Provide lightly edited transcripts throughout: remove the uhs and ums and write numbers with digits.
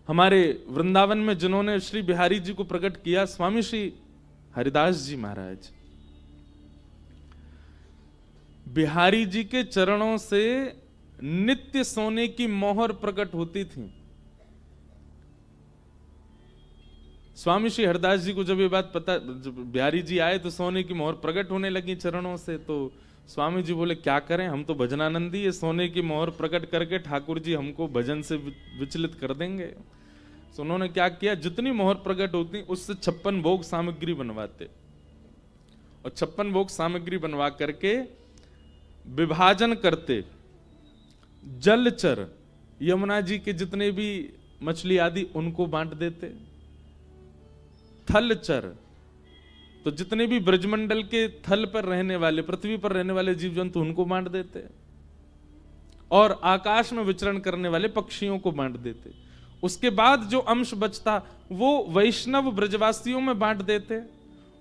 हमारे वृंदावन में जिन्होंने श्री बिहारी जी को प्रकट किया, स्वामी श्री हरिदास जी महाराज। बिहारी जी के चरणों से नित्य सोने की मोहर प्रकट होती थी। स्वामी श्री हरिदास जी को जब ये बात पता, जब बिहारी जी आए तो सोने की मोहर प्रकट होने लगी चरणों से, तो स्वामी जी बोले क्या करें, हम तो भजनानंदी, ये सोने की मोहर प्रकट करके ठाकुर जी हमको भजन से विचलित कर देंगे। तो उन्होंने क्या किया, जितनी मोहर प्रकट होती उससे 56 भोग सामग्री बनवाते, और 56 भोग सामग्री बनवा करके विभाजन करते। जलचर यमुना जी के जितने भी मछली आदि उनको बांट देते। थलचर तो जितने भी ब्रजमंडल के थल पर रहने वाले, पृथ्वी पर रहने वाले जीव जंतु उनको बांट देते, और आकाश में विचरण करने वाले पक्षियों को बांट देते। उसके बाद जो अंश बचता वो वैष्णव ब्रजवासियों में बांट देते।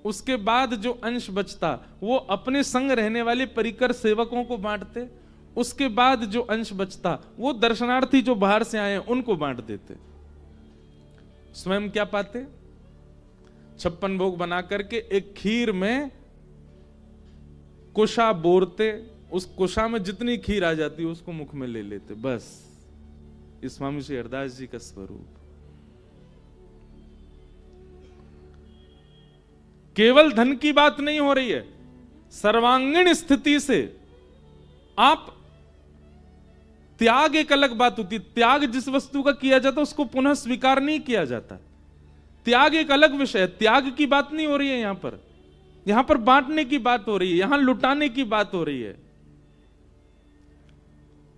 उसके बाद जो अंश बचता वो अपने संग रहने वाले परिकर सेवकों को बांटते। उसके बाद जो अंश बचता वो दर्शनार्थी जो बाहर से आए उनको बांट देते। स्वयं क्या पाते, 56 भोग बना करके एक खीर में कुशा बोरते, उस कुशा में जितनी खीर आ जाती उसको मुख में ले लेते। बस इस स्वामी श्री हरदास जी का स्वरूप। केवल धन की बात नहीं हो रही है, सर्वांगीण स्थिति से आप त्याग, एक अलग बात होती है। त्याग जिस वस्तु का किया जाता उसको पुनः स्वीकार नहीं किया जाता। त्याग एक अलग विषय है, त्याग की बात नहीं हो रही है यहां पर बांटने की बात हो रही है, यहां लुटाने की बात हो रही है।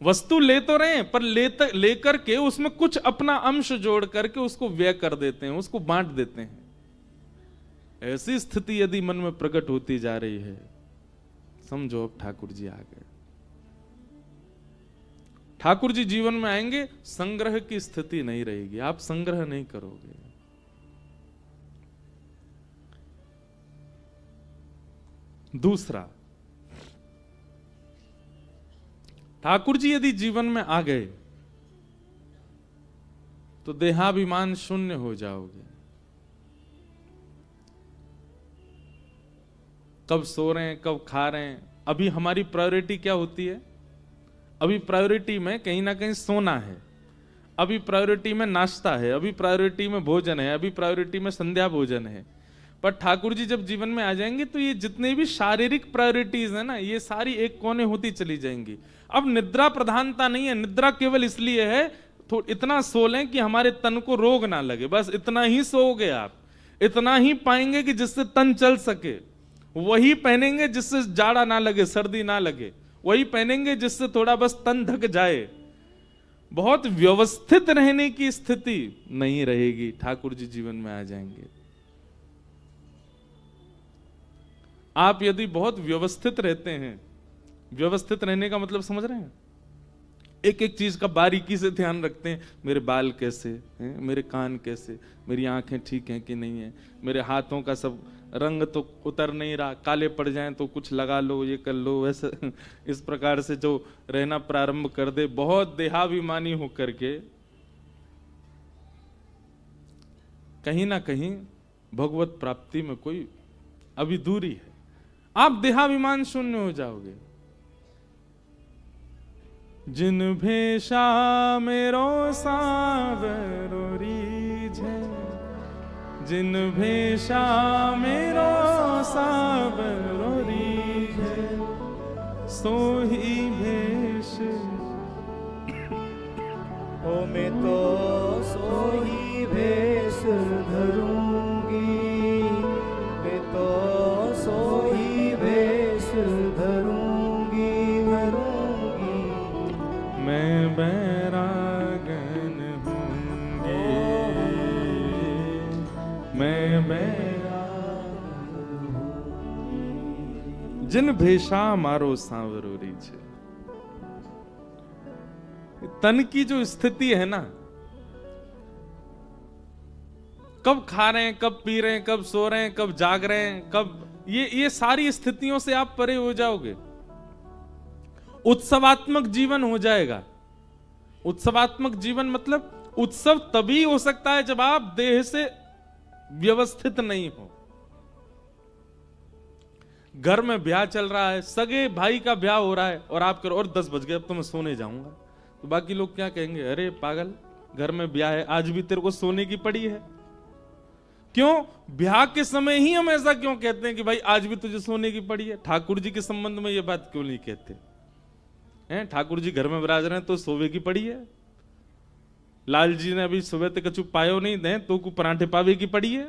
वस्तु ले तो रहे हैं पर लेकर के उसमें कुछ अपना अंश जोड़ करके उसको व्यय कर देते हैं, उसको बांट देते हैं। ऐसी स्थिति यदि मन में प्रकट होती जा रही है, समझो अब ठाकुर जी आ गए। ठाकुर जी जीवन में आएंगे, संग्रह की स्थिति नहीं रहेगी, आप संग्रह नहीं करोगे। दूसरा, ठाकुर जी यदि जीवन में आ गए तो देहाभिमान शून्य हो जाओगे। कब सो रहे हैं, कब खा रहे हैं, अभी हमारी प्रायोरिटी क्या होती है? अभी प्रायोरिटी में कहीं ना कहीं सोना है, अभी प्रायोरिटी में नाश्ता है, अभी प्रायोरिटी में भोजन है, अभी प्रायोरिटी में संध्या भोजन है। पर ठाकुर जी जब जीवन में आ जाएंगे तो ये जितने भी शारीरिक प्रायोरिटीज है ना, ये सारी एक कोने होती चली जाएंगी। अब निद्रा प्रधानता नहीं है, निद्रा केवल इसलिए है तो इतना सो लें कि हमारे तन को रोग ना लगे, बस इतना ही सोओगे आप। इतना ही पाएंगे कि जिससे तन चल सके, वही पहनेंगे जिससे जाड़ा ना लगे, सर्दी ना लगे, वही पहनेंगे जिससे थोड़ा बस तन ढक जाए। बहुत व्यवस्थित रहने की स्थिति नहीं रहेगी, ठाकुर जी जीवन में आ जाएंगे। आप यदि बहुत व्यवस्थित रहते हैं, व्यवस्थित रहने का मतलब समझ रहे हैं, एक एक चीज का बारीकी से ध्यान रखते हैं, मेरे बाल कैसे हैं, मेरे कान कैसे, मेरी आंखें ठीक हैं कि नहीं है, मेरे हाथों का सब रंग तो उतर नहीं रहा, काले पड़ जाएं तो कुछ लगा लो, ये कर लो, वैसे इस प्रकार से जो रहना प्रारंभ कर दे, बहुत देहाभिमानी होकर के कहीं ना कहीं भगवत प्राप्ति में कोई अभी दूरी है। आप देहाभिमान शून्य हो जाओगे। जिन भेषा मेरो सावरो रीझे, जिन भेषा मेरो सावरो रीझे, सोही भेष ओ मैं तो सोही भेष धरूंगी, मैं तो सोही भेष धरूंगी, धरूंगी। मैं बैरागन हूँगी, मैं बैरागन हूँगी। जिन भेषा मारो सांवरो रीछे। तन की जो स्थिति है ना, कब खा रहे हैं, कब पी रहे हैं, कब सो रहे हैं, कब जाग रहे हैं, कब, ये सारी स्थितियों से आप परे हो जाओगे। उत्सवात्मक जीवन हो जाएगा। उत्सवात्मक जीवन मतलब उत्सव तभी हो सकता है जब आप देह से व्यवस्थित नहीं हो। घर में ब्याह चल रहा है, सगे भाई का ब्याह हो रहा है और आप करो और 10 बज गए अब तो मैं सोने जाऊंगा, तो बाकी लोग क्या कहेंगे, अरे पागल, घर में ब्याह है, आज भी तेरे को सोने की पड़ी है। क्यों? ब्याह के समय ही हम ऐसा क्यों कहते हैं कि भाई आज भी तुझे सोने की पड़ी है? ठाकुर जी के संबंध में ये बात क्यों नहीं कहते हैं? ठाकुर जी घर में विराज रहे हैं तो सोवे की पड़ी है। लाल जी ने अभी सुबह तक कछु पायो नहीं दे तो को परांठे पावे की पड़ी है।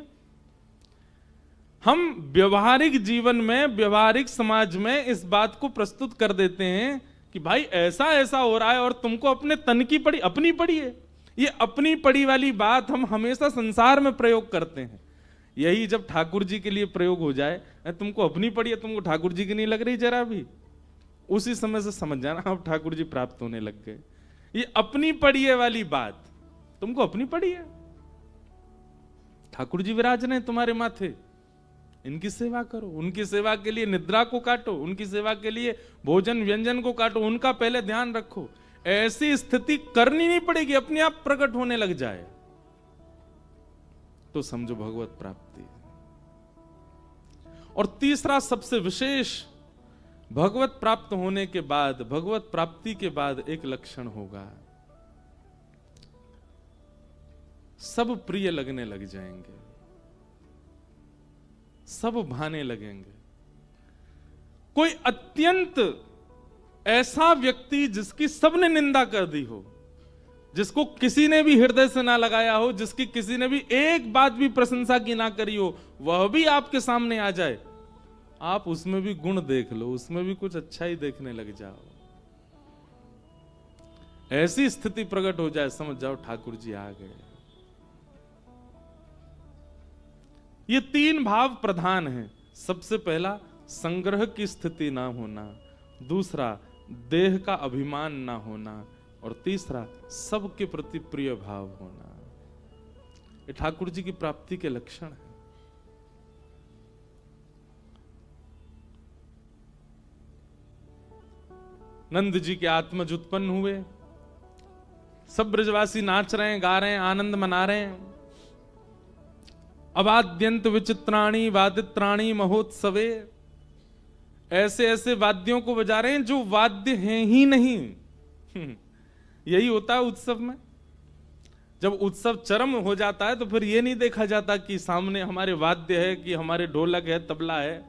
हम व्यवहारिक जीवन में, व्यवहारिक समाज में इस बात को प्रस्तुत कर देते हैं कि भाई ऐसा ऐसा हो रहा है और तुमको अपने तन की पड़ी, अपनी पड़ी है। ये अपनी पड़ी वाली बात हम हमेशा संसार में प्रयोग करते हैं। यही जब ठाकुर जी के लिए प्रयोग हो जाए, तुमको अपनी पड़ी है, तुमको ठाकुर जी की नहीं लग रही जरा भी, उसी समय से समझ जाना अब ठाकुर जी प्राप्त होने लग गए। ये अपनी पड़ी है वाली बात तुमको अपनी पड़ी है। ठाकुर जी विराज रहे तुम्हारे माथे, इनकी सेवा करो, उनकी सेवा के लिए निद्रा को काटो, उनकी सेवा के लिए भोजन व्यंजन को काटो, उनका पहले ध्यान रखो। ऐसी स्थिति करनी नहीं पड़ेगी, अपने आप प्रकट होने लग जाए तो समझो भगवत प्राप्ति। और तीसरा सबसे विशेष, भगवत प्राप्त होने के बाद, भगवत प्राप्ति के बाद एक लक्षण होगा, सब प्रिय लगने लग जाएंगे, सब भाने लगेंगे। कोई अत्यंत ऐसा व्यक्ति जिसकी सबने निंदा कर दी हो, जिसको किसी ने भी हृदय से ना लगाया हो, जिसकी किसी ने भी एक बात भी प्रशंसा की ना करी हो, वह भी आपके सामने आ जाए, आप उसमें भी गुण देख लो, उसमें भी कुछ अच्छा ही देखने लग जाओ। ऐसी स्थिति प्रकट हो जाए, समझ जाओ ठाकुर जी आ गए। ये 3 भाव प्रधान हैं। सबसे पहला संग्रह की स्थिति ना होना, दूसरा देह का अभिमान ना होना, और तीसरा सबके प्रति प्रिय भाव होना। ये ठाकुर जी की प्राप्ति के लक्षण है। नंद जी के आत्मज उत्पन्न हुए, सब ब्रजवासी नाच रहे हैं, गा रहे हैं, आनंद मना रहे हैं। अवाद्यंत विचित्राणी वादित्राणी महोत्सवे, ऐसे ऐसे वाद्यों को बजा रहे हैं जो वाद्य हैं ही नहीं। यही होता है उत्सव में। जब उत्सव चरम हो जाता है तो फिर ये नहीं देखा जाता कि सामने हमारे वाद्य है, कि हमारे ढोलक है, तबला है।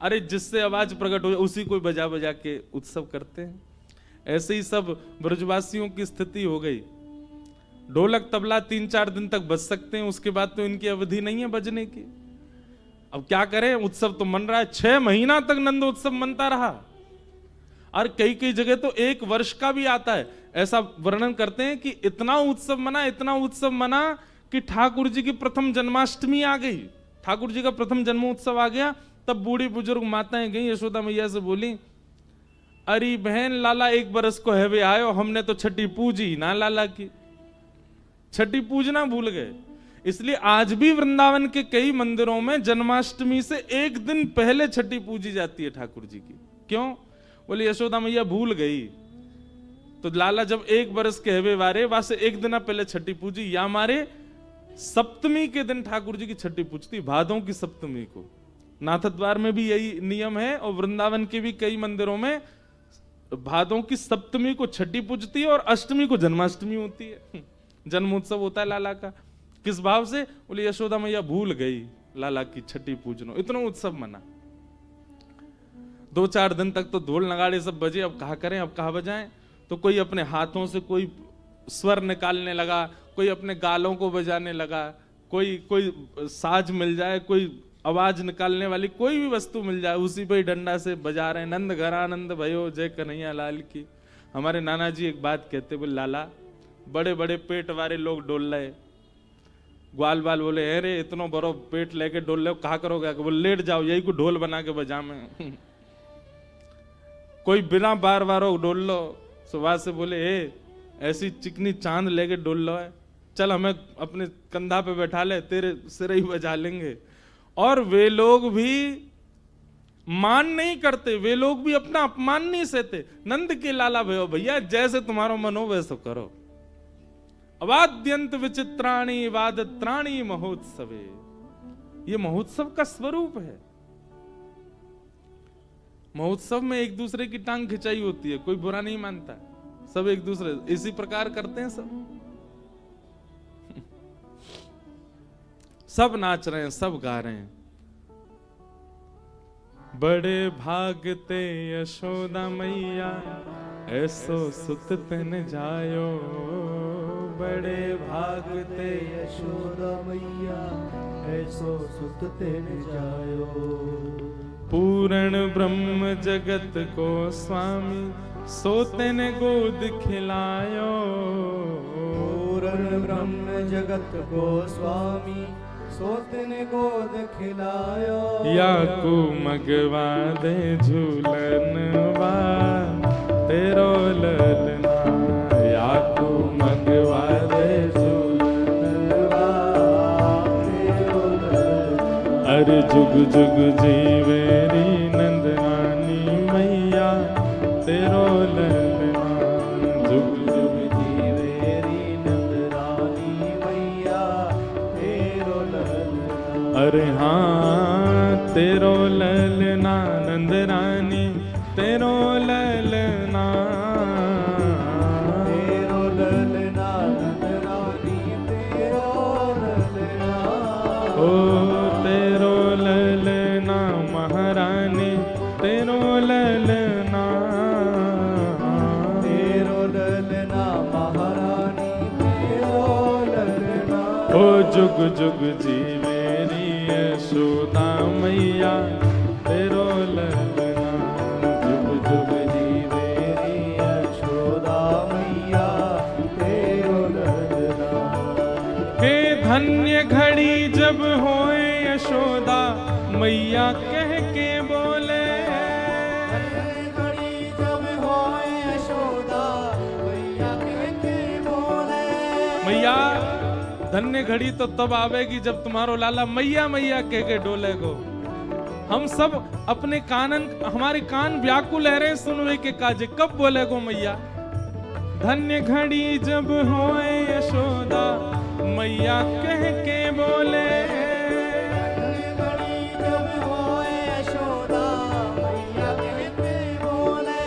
अरे जिससे आवाज प्रकट हो जाए उसी को बजा बजा के उत्सव करते हैं। ऐसे ही सब ब्रजवासियों की स्थिति हो गई। ढोलक तबला 3-4 दिन तक बज सकते हैं, उसके बाद तो इनकी अवधि नहीं है बजने की। अब क्या करें, उत्सव तो मन रहा है। 6 महीना तक नंदोत्सव मनता रहा, और कई कई जगह तो 1 वर्ष का भी आता है। ऐसा वर्णन करते हैं कि इतना उत्सव मना, इतना उत्सव मना कि ठाकुर जी की प्रथम जन्माष्टमी आ गई, ठाकुर जी का प्रथम जन्मोत्सव आ गया। तब बूढ़ी बुजुर्ग माताएं गई यशोदा मैया से, बोली अरे बहन, लाला 1 बरस को है वे आयो, हमने तो छठी पूजी ना लाला की, छठी पूजना भूल गए। इसलिए आज भी वृंदावन के कई मंदिरों में जन्माष्टमी से 1 दिन पहले छठी पूजी जाती है ठाकुर जी की। क्यों? बोले यशोदा मैया भूल गई, तो लाला जब 1 बरस के हवे वारे वहां से 1 दिन पहले छठी पूजी। या हमारे सप्तमी के दिन ठाकुर जी की छठी पूजती, भादों की सप्तमी को। नाथद्वार में भी यही नियम है, और वृंदावन के भी कई मंदिरों में भादों की सप्तमी को छठी पूजती है और अष्टमी को जन्माष्टमी होती है, जन्मोत्सव होता है लाला का। किस भाव से? बोले यशोदा मैया भूल गई लाला की छठी पूजनो, इतना उत्सव मना। 2-4 दिन तक तो ढोल नगाड़े सब बजे। अब कहा करें, अब कहा बजाएं? तो कोई अपने हाथों से कोई स्वर निकालने लगा, कोई अपने गालों को बजाने लगा, कोई साज मिल जाए, कोई आवाज निकालने वाली कोई भी वस्तु मिल जाए, उसी पे ही डंडा से बजा रहे हैं। नंद घरानंद भयो जय कन्हैया लाल की। हमारे नाना जी एक बात कहते, बोले लाला बड़े बड़े पेट वाले लोग डोल रहे। ग्वाल बाल बोले अरे इतनो बड़ो पेट लेके डोल रहे, कहा करोगे? बोले लेट जाओ, यही को ढोल बना के बजा में। कोई बिना बार बार डोल लो। सुबह से बोले ऐसी चिकनी चांद लेके डोल लो है, चल हमें अपने कंधा पे बैठा ले, तेरे सिर ही बजा लेंगे। और वे लोग भी मान नहीं करते, वे लोग भी अपना अपमान नहीं सहते। नंद के लाला भयो भैया, जैसे तुम्हारा मन हो वैसे करो। अवाद्यंत विचित्राणि वादत्राणि महोत्सवे। ये महोत्सव का स्वरूप है। महोत्सव में एक दूसरे की टांग खिंचाई होती है, कोई बुरा नहीं मानता, सब एक दूसरे इसी प्रकार करते हैं। सब नाच रहे हैं, सब गा रहे हैं। बड़े भागते यशोदा मैया ऐसो सुत तन जायो। बड़े भागते यशोदा मैया ऐसो सुत तन जायो। पूर्ण ब्रह्म जगत को स्वामी सोते ने गोद खिलायो। पूर्ण ब्रह्म जगत को स्वामी सोते ने गोद खिलायो। याकू मगवा दे झूलनवा तेरो ललना। याकू मगवा दे झूलनवा तेरो ललना। अरे जुग जुग जीवेरी नंदरानी मैया तेरो ललना। जुग जुग जीवेरी नंदरानी मैया तेरो ललना। अरे हाँ तेरो ललना नंदरानी तेरो ललना। तेरो ललना नंदरानी तेरो ललना। ओ तेरो ललना महारानी तेरो ललना। तेरो ललना महारानी तेरो ललना। ओ जुग जुग जीवेरी यशोदा मैया तेरो ललना। जुग जुग जीवेरी यशोदा मैया तेरो ललना। हे धन्य घड़ी जब होए यशोदा मैया कह के बोले। घड़ी जब होए यशोदा मैया कह के बोले। मैया धन्य घड़ी तो तब आवेगी जब तुम्हारो लाला मैया मैया कह के डोले को। हम सब अपने कानन हमारे कान व्याकुल है रहे सुनवे के काजे कब बोले गो मैया। धन्य घड़ी जब होए यशोदा मैया कह के बोले। घड़ी जब होए यशोदा मैया कह के बोले।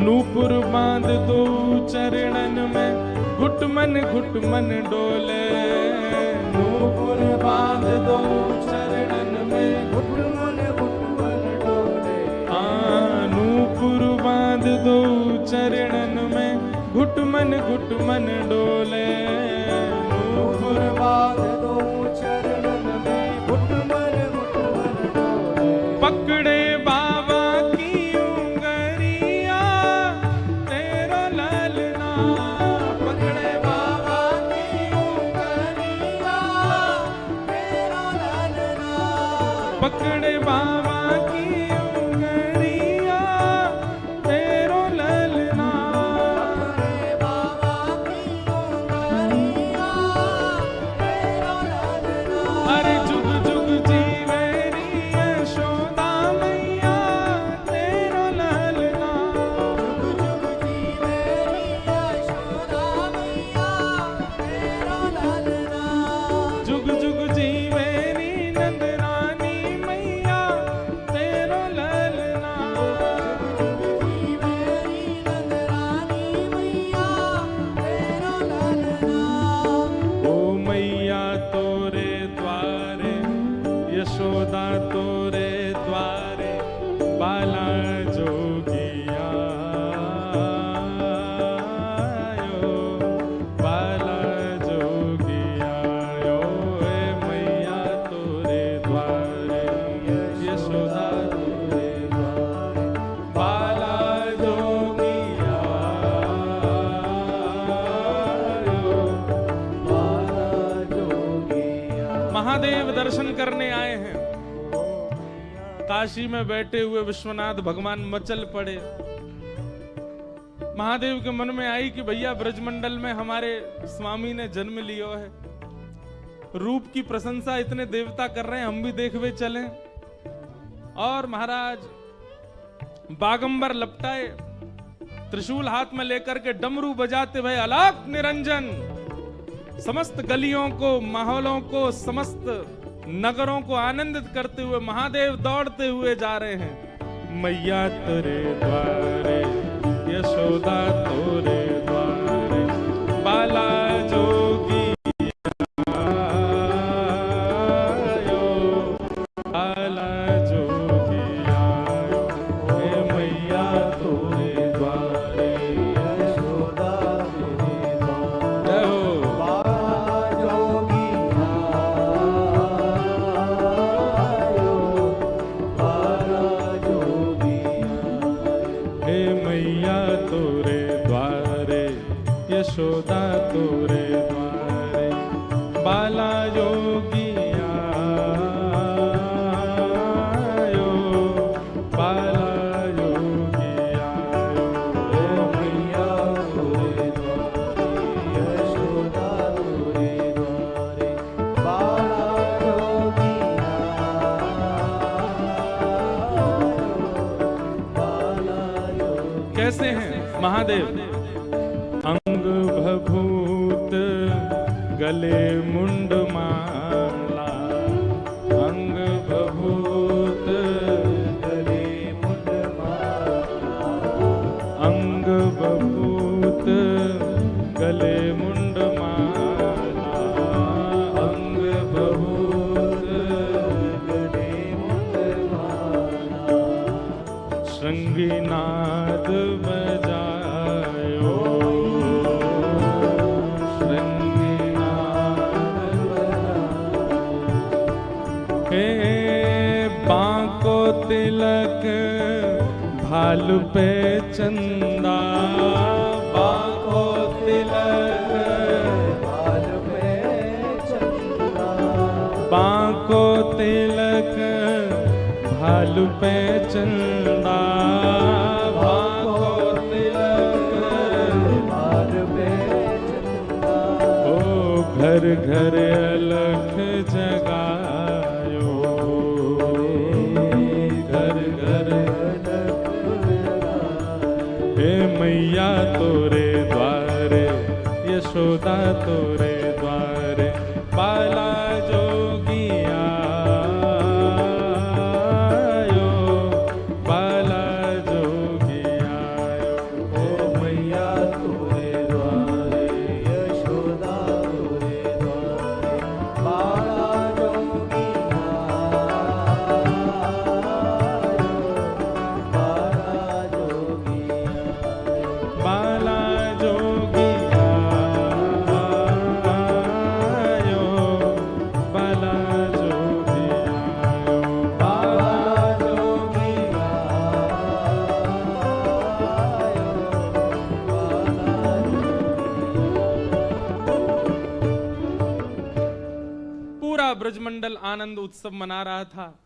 नूपुर बांध दो चरणन में घुटमन घुटमन डोले। नूपुर बांध दो चरणन में घुटमन घुटमन डोले। नूपुर बांध दो चरणन में घुटमन घुटमन डोले। नूपुर बांध दो चरणन में घुटमन घुटमन डोले। पकड़े बाबा की उंगरिया तेरो ललना। पकड़े बाबा की उंगलियां तेरो ललना। पकड़े बाबा की उंगरिया तेरो ललना। पकड़े बाबा की उंगलियां तेरो ललना। अरे जुग जुग जीवेरी यशोदा मैया तेरो ललना। जुग जुग जीवेरी यशोदा मैया तेरो ललना। जुग जुग जीवेरी नंदरानी मैया तेरो ललना। जीवेरी नंदरानी मैया तेरो ललना। ओ मैया तोरे द्वारे यशोदा तोरे द्वारे बाला जोगिया आयो। बाला जोगिया आयो। ए मैया तोरे द्वारे यशोदा तोरे द्वारे बाला जोगिया आयो। बाला जोगिया। महादेव दर्शन करने आए हैं। काशी में बैठे हुए विश्वनाथ भगवान मचल पड़े। महादेव के मन में आई कि भैया ब्रजमंडल में हमारे स्वामी ने जन्म लियो है। रूप की प्रशंसा इतने देवता कर रहे हैं, हम भी देखवे चलें। और महाराज बागंबर लपटाए त्रिशूल हाथ में लेकर के डमरू बजाते हुए अलख निरंजन समस्त गलियों को, माहौलों को, समस्त नगरों को आनंदित करते हुए महादेव दौड़ते हुए जा रहे हैं। मैया तेरे द्वारे, यशोदा तोरे द्वारे, बाला जोगी आयो, बाला जोगी आयो, हे मैया तोरे द्वारे, यशोदा तेरे द्वारे, जय हो। बाला जोगी आयो, बाला जोगी हे मैया तोरे द्वारे, यशोदा तोरे द्वारे, बाला जोगी आयो, बाला जोगी आयो, हे मैया तोरे द्वारे, यशोदा तोरे द्वारे, बाला जोगी आयो, बाला जोगी। कैसे हैं महादेव? अंग भभूत गले मुंड माला, अंग भभूत गले मुंड माला, अंग भभूत गले मुंड माला, अंग भभूत गले मुंड माला, श्रृंगीनाद बजायो, हे बांको तिलक भालू पे चंदा, बांको तिलक बाल पे चंदा, बांको तिलक भालू पे चंदा, बांको तिलक बाल पे चंदा, ओ घर घर अलख जगायो, घर घर हे मैया तोरे द्वारे, यशोदा तोरे द्वारे, बाला जोगी आयो, बाला जोगी आयो, ओ मैया तोरे द्वारे, यशोदा तोरे द्वारे, बाला जोगी आयो, बाला जोगी आयो, बाला जोगी आयो, बाला जोगी पूरा ब्रजमंडल आनंद उत्सव मना रहा था।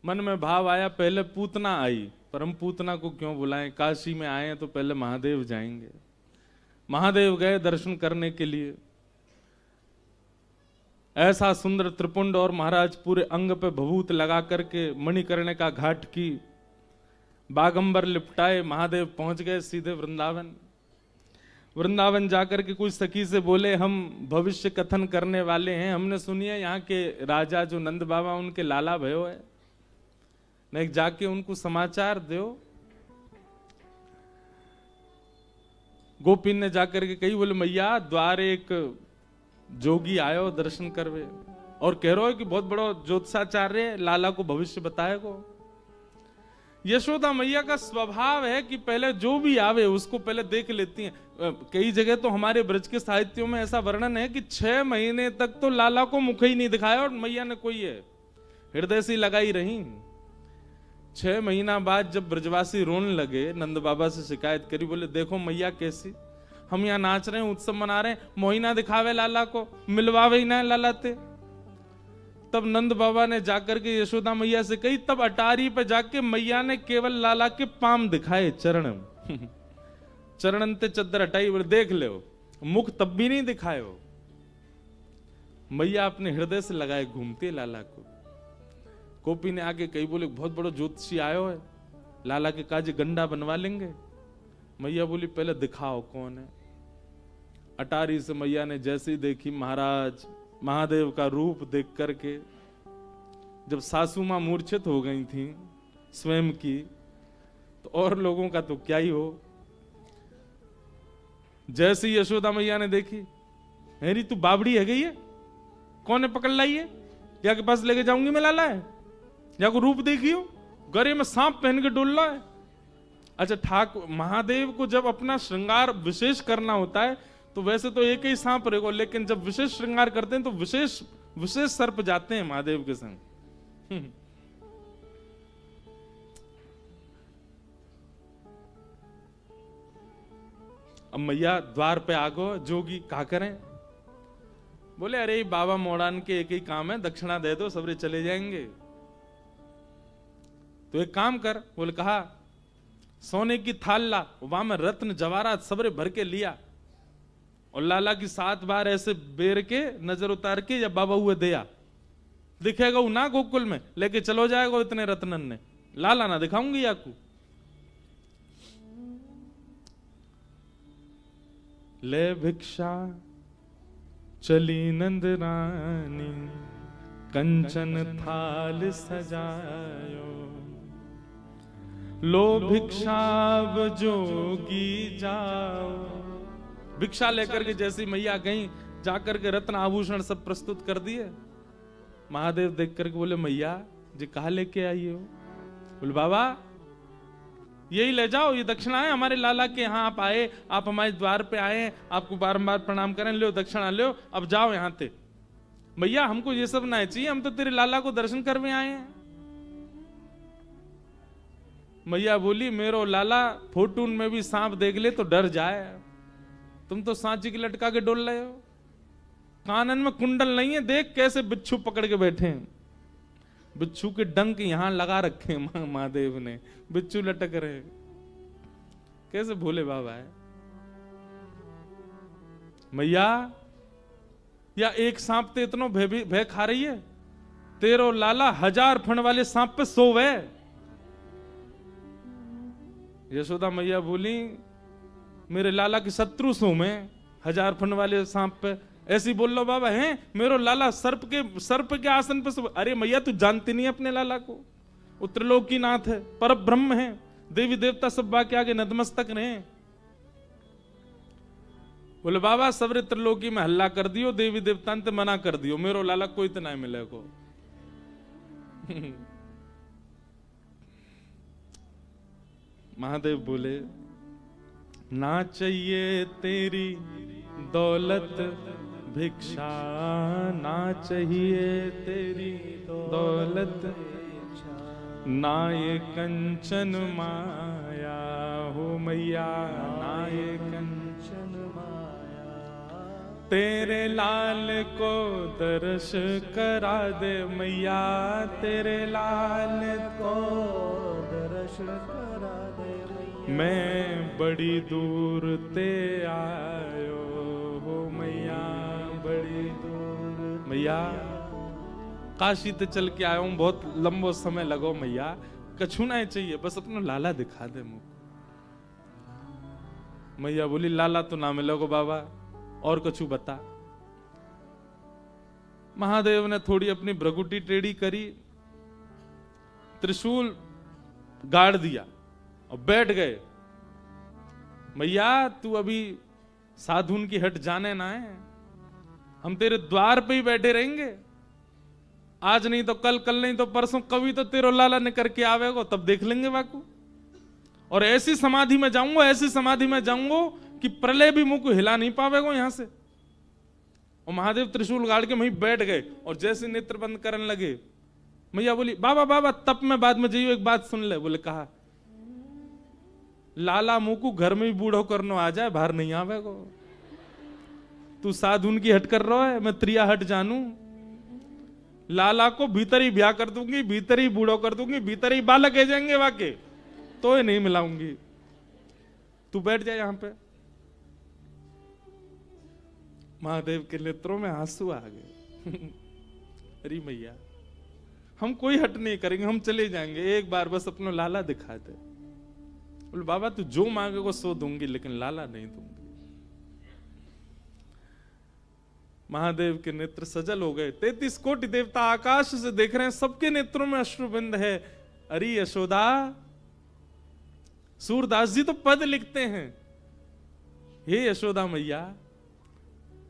मन में भाव आया, पहले पूतना आई, पर हम पूतना को क्यों बुलाएं? काशी में आए हैं तो पहले महादेव जाएंगे। महादेव गए दर्शन करने के लिए। ऐसा सुंदर त्रिपुंड और महाराज पूरे अंग पे भभूत लगा करके मणिकर्णे का घाट की, बागंबर लिपटाए महादेव पहुंच गए सीधे वृंदावन। वृंदावन जाकर के कुछ सखी से बोले, हम भविष्य कथन करने वाले हैं, हमने सुनी है यहाँ के राजा जो नंद बाबा उनके लाला भयो है, नहीं जाके उनको समाचार दो। गोपी ने जाकर के कही, बोले मैया द्वार एक जोगी आयो दर्शन करवे और कह रहा है कि बहुत बड़ा ज्योतिषाचार्य लाला को भविष्य बताएगो। यशोदा मैया का स्वभाव है कि पहले जो भी आवे उसको पहले देख लेती हैं। कई जगह तो हमारे ब्रज के साहित्यों में ऐसा वर्णन है कि 6 महीने तक तो लाला को मुख ही नहीं दिखाया और मैया ने कोई है हृदय से लगाई रही। 6 महीना बाद जब ब्रजवासी रोने लगे, नंद बाबा से शिकायत करी, बोले देखो मैया कैसी, हम यहाँ नाच रहे हैं, उत्सव मना रहे हैं, मोहिना दिखावे लाला को, मिलवावे ही ना लालाते। तब नंद बाबा ने जाकर के यशोदा मैया से कही, तब अटारी पे जाके मैया ने केवल लाला के पाम दिखाए, चरण चरणन ते चद्दर हटाई, बोले देख ले, मुख तब भी नहीं दिखाए हो। मैया अपने हृदय से लगाए घूमते लाला को। गोपी ने आगे कही, बोले बहुत बड़ो ज्योतिषी आयो है, लाला के काज गंडा बनवा लेंगे। मैया बोली पहले दिखाओ कौन है। अटारी से मैया ने जैसी देखी महाराज महादेव का रूप देख करके, जब सासू मां मूर्छित हो गई थी स्वयं की, तो और लोगों का तो क्या ही हो। जैसी यशोदा मैया ने देखी, हेरी तू बाबड़ी है गई है, कौन है पकड़ लाई है, या के पास लेके जाऊंगी मैं लाला है, या को रूप देखी हो, गले में सांप पहन के डोल रहा है। अच्छा ठाकुर महादेव को जब अपना श्रृंगार विशेष करना होता है तो वैसे तो एक ही सांप रहेगा, लेकिन जब विशेष श्रृंगार करते हैं तो विशेष सर्प जाते हैं महादेव के संग। अब मैया द्वार पे आ गो, जोगी क्या करें, बोले अरे बाबा मोड़ान के एक ही काम है, दक्षिणा दे दो सबरे चले जाएंगे। तो एक काम कर, बोले कहा सोने की थाल ला, वहां में रत्न जवाहरात सबरे भर के लिया, और लाला की 7 बार ऐसे बेर के नजर उतार के या बाबा हुए दिया, दिखेगा वो ना गोकुल में, लेके चलो जाएगा इतने रत्नन ने, लाला ना दिखाऊंगी आपको। ले भिक्षा चली नंद रानी, कंचन थाल सजायो, लो भिक्षाव जोगी जाओ। भिक्षा लेकर के जैसी मैया गई, जाकर के रत्न आभूषण सब प्रस्तुत कर दिए। महादेव देख करके बोले मैया जी कहा लेके आई हो, बोले बाबा यही ले जाओ, ये दक्षिणा है हमारे लाला के यहाँ, आप आए, आप हमारे द्वार पे आए, आपको बारंबार प्रणाम करें, लो दक्षिणा लो, अब जाओ यहाँ से। मैया हमको ये सब ना चाहिए, हम तो तेरे लाला को दर्शन करने आए हैं। मैया बोली मेरो लाला फोटून में भी सांप देख ले तो डर जाए, तुम तो सांची की लटका के डोल रहे हो, कानन में कुंडल नहीं है, देख कैसे बिच्छू पकड़ के बैठे हैं, बिच्छू के डंक यहां लगा रखे महादेव ने, बिच्छू लटक रहे, कैसे भोले बाबा है। मैया या एक सांप ते इतनो भय खा रही है, तेरो लाला 1000 फण वाले सांप पे सोवे। यशोदा मैया बोली मेरे लाला के शत्रु सो में 1000 फण वाले सांप पे, ऐसी बोल लो बाबा हैं, मेरो लाला सर्प के आसन पे सो। अरे मैया तू जानती नहीं अपने लाला को, उत्तरलोकी नाथ है, पर ब्रह्म है, देवी देवता सब बाकी आगे नतमस्तक रहे। बोले बाबा सबरे त्रिलोकी में हल्ला कर दियो, देवी देवता ने मना कर दियो, मेरो लाला कोई तो नहीं मिले को। महादेव बोले ना चाहिए तेरी दौलत भिक्षा, ना चाहिए तेरी दौलत, ना ये कंचन माया हो मैया, ना ये कंचन माया, तेरे लाल को दर्श करा दे मैया, तेरे लाल को दर्श करा दे मैया, मैं बड़ी दूर ते आयो हो मैया, बड़ी दूर। मैया काशी ते चल के आया हूं, बहुत लंबो समय लगो मैया, कछु ना चाहिए, बस अपना लाला दिखा दे मुझको। मैया बोली लाला तो ना मिलोगे बाबा, और कछु बता। महादेव ने थोड़ी अपनी भ्रगुटी टेढ़ी करी, त्रिशूल गाड़ दिया और बैठ गए। मैया तू अभी साधुन की हट जाने ना है, हम तेरे द्वार पे ही बैठे रहेंगे, आज नहीं तो कल, कल नहीं तो परसों, कभी तो तेरो लाला ने करके आवेगो, तब देख लेंगे बाकू। और ऐसी समाधि में जाऊंगा, ऐसी समाधि में जाऊंगा कि प्रलय भी मुंह को हिला नहीं पावेगो यहां से। और महादेव त्रिशूल गाड़ के वहीं बैठ गए, और जैसे नेत्र बंद करने लगे, मैया बोली बाबा बाबा तब मैं बाद में जाइयो, एक बात सुन ले। बोले कहा लाला मुंह को घर में भी बूढ़ो करनो आ जाए, बाहर नहीं आवेगो, तू साधुन की हट कर रहा है, मैं त्रिया हट जानू, लाला को भीतर ही ब्याह कर दूंगी, भीतर ही बूढ़ो कर दूंगी, भीतर ही बालक है जाएंगे वाके, तो ये नहीं मिलाऊंगी, तू बैठ जाए यहां पे। महादेव के नेत्रों में आंसू आ गए। अरे मैया हम कोई हट नहीं करेंगे, हम चले जाएंगे, एक बार बस अपना लाला दिखा दे। बोले बाबा तू जो मांगेगा सो दूंगी, लेकिन लाला नहीं दूंगी। महादेव के नेत्र सजल हो गए। 33 कोटि देवता आकाश से देख रहे हैं, सबके नेत्रों में अश्रुबिंद है। अरे यशोदा, सूरदास जी तो पद लिखते हैं, हे यशोदा मैया,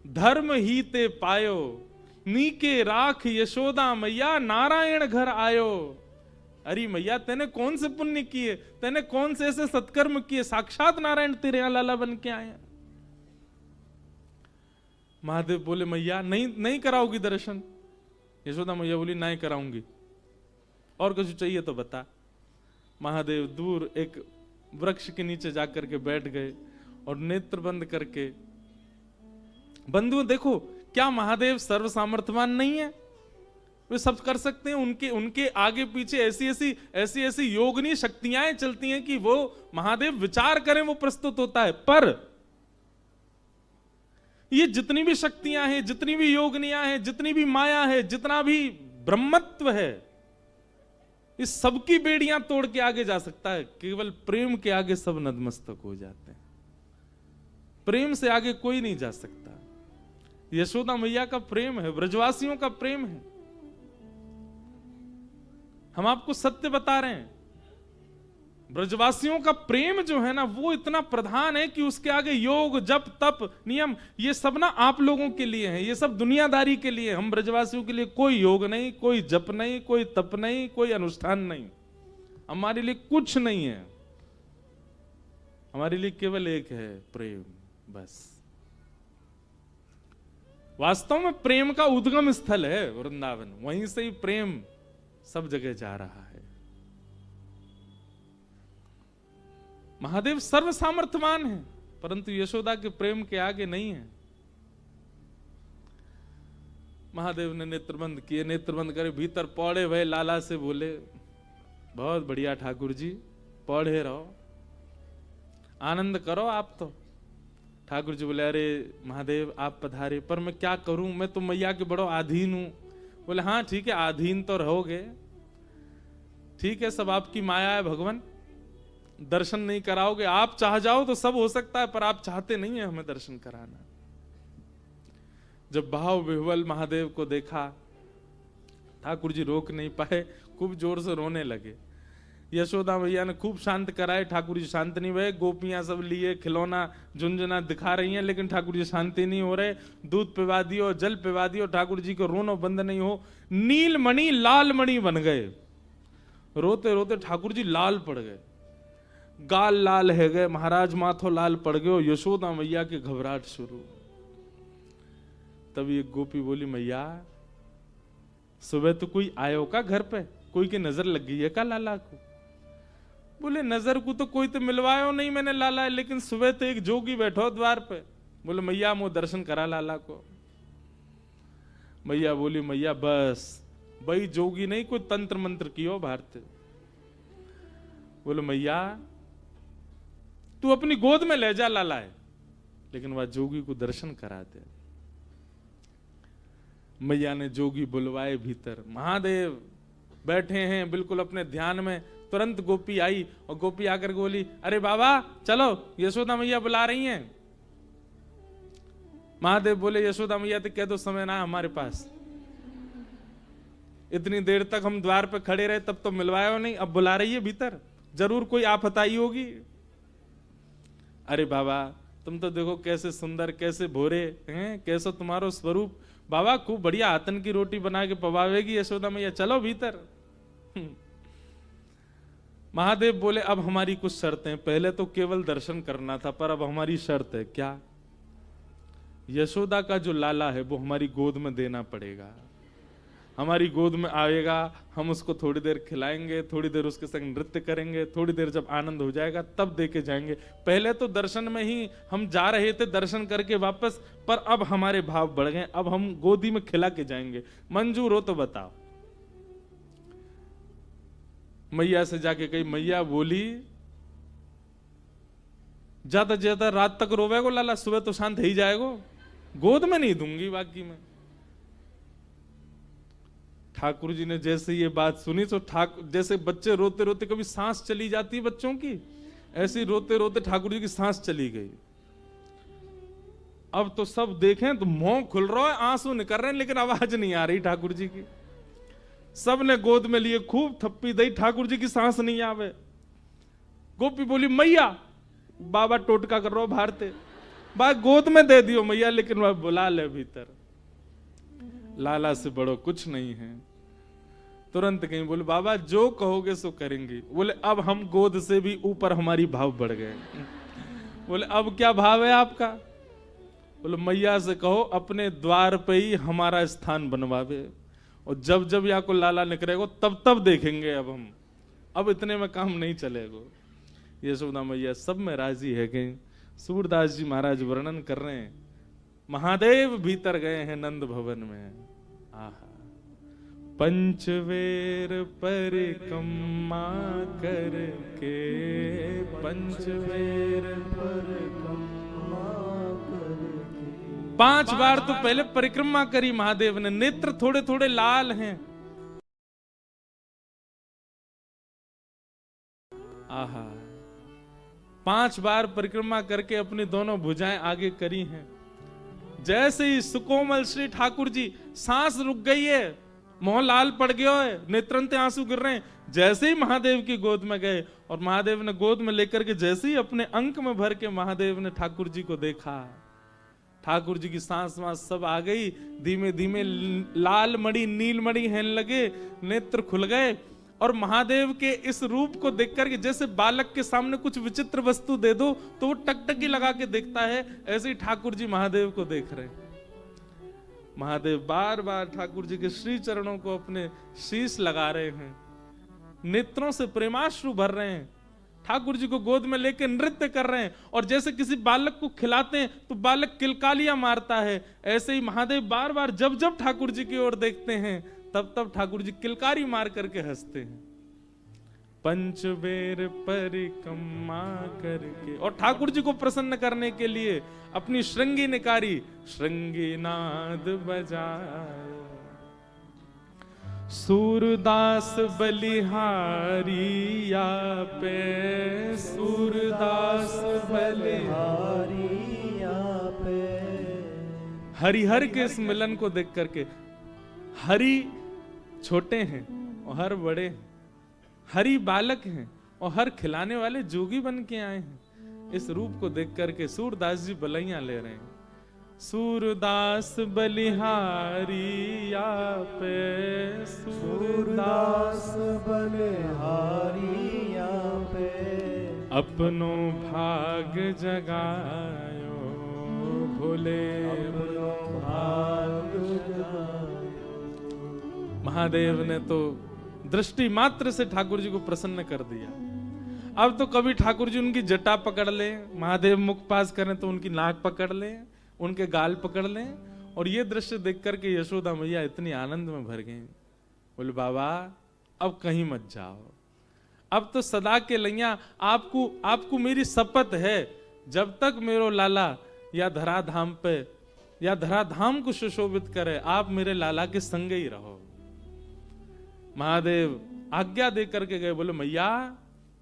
धर्म ही ते पायो, नीके राख यशोदा मैया, नारायण घर आयो। अरे मैया, तेने कौन से पुण्य किए, तेने कौन से ऐसे सत्कर्म किए, साक्षात नारायण तेरे यहां लाला बन के आए। महादेव बोले मैया नहीं कराओगी दर्शन? यशोदा मैया बोली नहीं कराऊंगी, और कुछ चाहिए तो बता। महादेव दूर एक वृक्ष के नीचे जाकर के बैठ गए और नेत्र बंद करके, बंधुओं देखो, क्या महादेव सर्व सामर्थ्यवान नहीं है? वे सब कर सकते हैं। उनके आगे पीछे ऐसी योगनी शक्तियां चलती हैं कि वो महादेव विचार करें वो प्रस्तुत होता है। पर ये जितनी भी शक्तियां हैं, जितनी भी योगनियां हैं, जितनी भी माया है, जितना भी ब्रह्मत्व है, इस सबकी बेड़ियां तोड़ के आगे जा सकता है। केवल प्रेम के आगे सब नतमस्तक हो जाते हैं। प्रेम से आगे कोई नहीं जा सकता। यशोदा मैया का प्रेम है, ब्रजवासियों का प्रेम है। हम आपको सत्य बता रहे हैं, ब्रजवासियों का प्रेम जो है ना, वो इतना प्रधान है कि उसके आगे योग, जप, तप, नियम, ये सब ना आप लोगों के लिए है, ये सब दुनियादारी के लिए। हम ब्रजवासियों के लिए कोई योग नहीं, कोई जप नहीं, कोई तप नहीं, कोई अनुष्ठान नहीं, हमारे लिए कुछ नहीं है। हमारे लिए केवल एक है, प्रेम, बस। वास्तव में प्रेम का उद्गम स्थल है वृंदावन, वहीं से ही प्रेम सब जगह जा रहा है। महादेव सर्व सामर्थ्यवान है, परंतु यशोदा के प्रेम के आगे नहीं है। महादेव ने नेत्रबंद किए, नेत्रबंद करे, भीतर पौड़े भय लाला से बोले, बहुत बढ़िया ठाकुर जी, पौड़े रहो, आनंद करो आप तो। ठाकुर जी बोले, अरे महादेव आप पधारे, पर मैं क्या करूं, मैं तो मैया के बड़ो अधीन हूं। बोले हाँ ठीक है, अधीन तो रहोगे, ठीक है, सब आपकी माया है भगवान, दर्शन नहीं कराओगे, आप चाह जाओ तो सब हो सकता है, पर आप चाहते नहीं है हमें दर्शन कराना। जब भाव विह्वल महादेव को देखा, ठाकुर जी रोक नहीं पाए, खूब जोर से रोने लगे। यशोदा मैया ने खूब शांत कराए, ठाकुर जी शांत नहीं हुए। गोपियां सब लिए खिलौना झुंझुना दिखा रही हैं, लेकिन ठाकुर जी शांति नहीं हो रहे। दूध पिवा दियो, जल पिवा दियो, ठाकुर जी को रोना बंद नहीं हो। नील मणि लाल मणि बन गए, रोते रोते ठाकुर जी लाल पड़ गए, गाल लाल है गए, महाराज माथो लाल पड़ गए, और यशोदा मैया की घबराहट शुरू। तब एक गोपी बोली, मैया सुबह तो कोई आयो का घर पे, कोई की नजर लग गई है का लाला को? बोले नजर को तो कोई तो मिलवायो नहीं मैंने लाला, लेकिन सुबह तो एक जोगी बैठो द्वार पे। बोले मैया मो दर्शन करा लाला को। मैया बोली, मैया बस भाई जोगी नहीं, कोई तंत्र मंत्र कियो भारत। बोले मैया तू अपनी गोद में ले जा लाला है, लेकिन वह जोगी को दर्शन करा दे। मैया ने जोगी बुलवाए भीतर, महादेव बैठे हैं बिल्कुल अपने ध्यान में। तुरंत गोपी आई और गोपी आकर के बोली, अरे बाबा चलो यशोदा मैया बुला रही हैं। महादेव बोले, यशोदा मैया तो कह दो समय ना हमारे पास, इतनी देर तक हम द्वार पे खड़े रहे तब तो मिलवाया नहीं, अब बुला रही है भीतर, जरूर कोई आफत आई होगी। अरे बाबा तुम तो देखो कैसे सुंदर, कैसे भोरे हैं, कैसा तुम्हारो स्वरूप, बाबा खूब बढ़िया आतन की रोटी बना के पवावेगी यशोदा मैया, चलो भीतर। महादेव बोले, अब हमारी कुछ शर्तें, पहले तो केवल दर्शन करना था, पर अब हमारी शर्त है। क्या? यशोदा का जो लाला है वो हमारी गोद में देना पड़ेगा। हमारी गोद में आएगा, हम उसको थोड़ी देर खिलाएंगे, थोड़ी देर उसके संग नृत्य करेंगे, थोड़ी देर जब आनंद हो जाएगा तब दे के जाएंगे। पहले तो दर्शन में ही हम जा रहे थे, दर्शन करके वापस, पर अब हमारे भाव बढ़ गए, अब हम गोदी में खिला के जाएंगे। मंजूर हो तो बताओ। मैया से जाके कही, मैया बोली ज्यादा ज्यादा रात तक रोवेगो लाला, सुबह तो शांत ही जाएगो, गोद में नहीं दूंगी बाकी में। ठाकुर जी ने जैसे ये बात सुनी तो ठाकुर जैसे बच्चे रोते रोते कभी सांस चली जाती है बच्चों की, ऐसे ही रोते रोते ठाकुर जी की सांस चली गई। अब तो सब देखें तो मुंह खुल रहा है, आंसू निकल रहे हैं, लेकिन आवाज नहीं आ रही ठाकुर जी की। सब ने गोद में लिए, खूब थप्पी दी, ठाकुर जी की सांस नहीं आवे। गोपी बोली मैया, बाबा टोटका कर रहा भारते, बा गोद में दे दियो मैया, लेकिन वह बुला ले भीतर, लाला से बड़ो कुछ नहीं है। तुरंत कहीं बोले बाबा जो कहोगे सो करेंगे। बोले अब हम गोद से भी ऊपर हमारी भाव बढ़ गए। बोले अब क्या भाव है आपका? बोले मैया से कहो अपने द्वार पे ही हमारा स्थान बनवावे, और जब जब यहाँ को लाला निकलेगा तब तब देखेंगे अब हम, अब इतने में काम नहीं चलेगा। यशोदा मैया सब में राजी है। कि सूरदास जी महाराज वर्णन कर रहे हैं, महादेव भीतर गए हैं नंद भवन में। आहा, पंचवेर परिक्रमा करके, पंचवेर परिक्रमा करके, 5 बार तो पहले परिक्रमा करी महादेव ने। नेत्र थोड़े थोड़े लाल हैं। आहा, 5 बार परिक्रमा करके अपनी दोनों भुजाएं आगे करी हैं। जैसे ही सुकोमल श्री ठाकुर जी, सांस रुक गई है, मुंह लाल पड़ गया है, नेत्रंते आंसू गिर रहे हैं, जैसे ही महादेव की गोद में गए और महादेव ने गोद में लेकर के जैसे ही अपने अंक में भर के महादेव ने ठाकुर जी को देखा, ठाकुर जी की सांस वांस सब आ गई। धीमे धीमे लाल मणि नील मणि हेन लगे, नेत्र खुल गए, और महादेव के इस रूप को देखकर के जैसे बालक के सामने कुछ विचित्र वस्तु दे दो तो वो टकटकी लगा के देखता है, ऐसे ही ठाकुर जी महादेव को देख रहे हैं। महादेव बार बार ठाकुर जी के श्री चरणों को अपने शीश लगा रहे हैं, नेत्रों से प्रेमाश्रु भर रहे हैं, ठाकुर जी को गोद में लेकर नृत्य कर रहे हैं। और जैसे किसी बालक को खिलाते हैं तो बालक किलकालियां मारता है, ऐसे ही महादेव बार बार जब जब ठाकुर जी की ओर देखते हैं तब तब ठाकुर जी किलकारी मार करके हंसते हैं। पंचवेर परिक्रमा करके, और ठाकुर जी को प्रसन्न करने के लिए अपनी श्रृंगी निकारी, श्रृंगी नाद बजाए। सूरदास बलिहारी या पे, सूरदास बलिहारी या पे। हरिहर के इस मिलन को देख करके, हरि छोटे हैं और हर बड़े हैं, हरि बालक हैं और हर खिलाने वाले जोगी बन के आए हैं। इस रूप को देख करके सूरदास जी बलैया ले रहे हैं। सूरदास बलिहारी या पे, सूरदास बलिहारी या पे। अपनो भाग जगायो भोले, अपनो भाग जगायो। महादेव ने तो दृष्टि मात्र से ठाकुर जी को प्रसन्न कर दिया। अब तो कभी ठाकुर जी उनकी जटा पकड़ ले, महादेव मुख पास करें तो उनकी नाक पकड़ ले, उनके गाल पकड़ ले। और ये दृश्य देख करके यशोदा मैया इतनी आनंद में भर गई। बोले बाबा अब कहीं मत जाओ, अब तो सदा के लैया आपको मेरी शपथ है, जब तक मेरो लाला या धराधाम पे या धराधाम को सुशोभित करे, आप मेरे लाला के संग ही रहो। महादेव आज्ञा दे करके गए। बोले मैया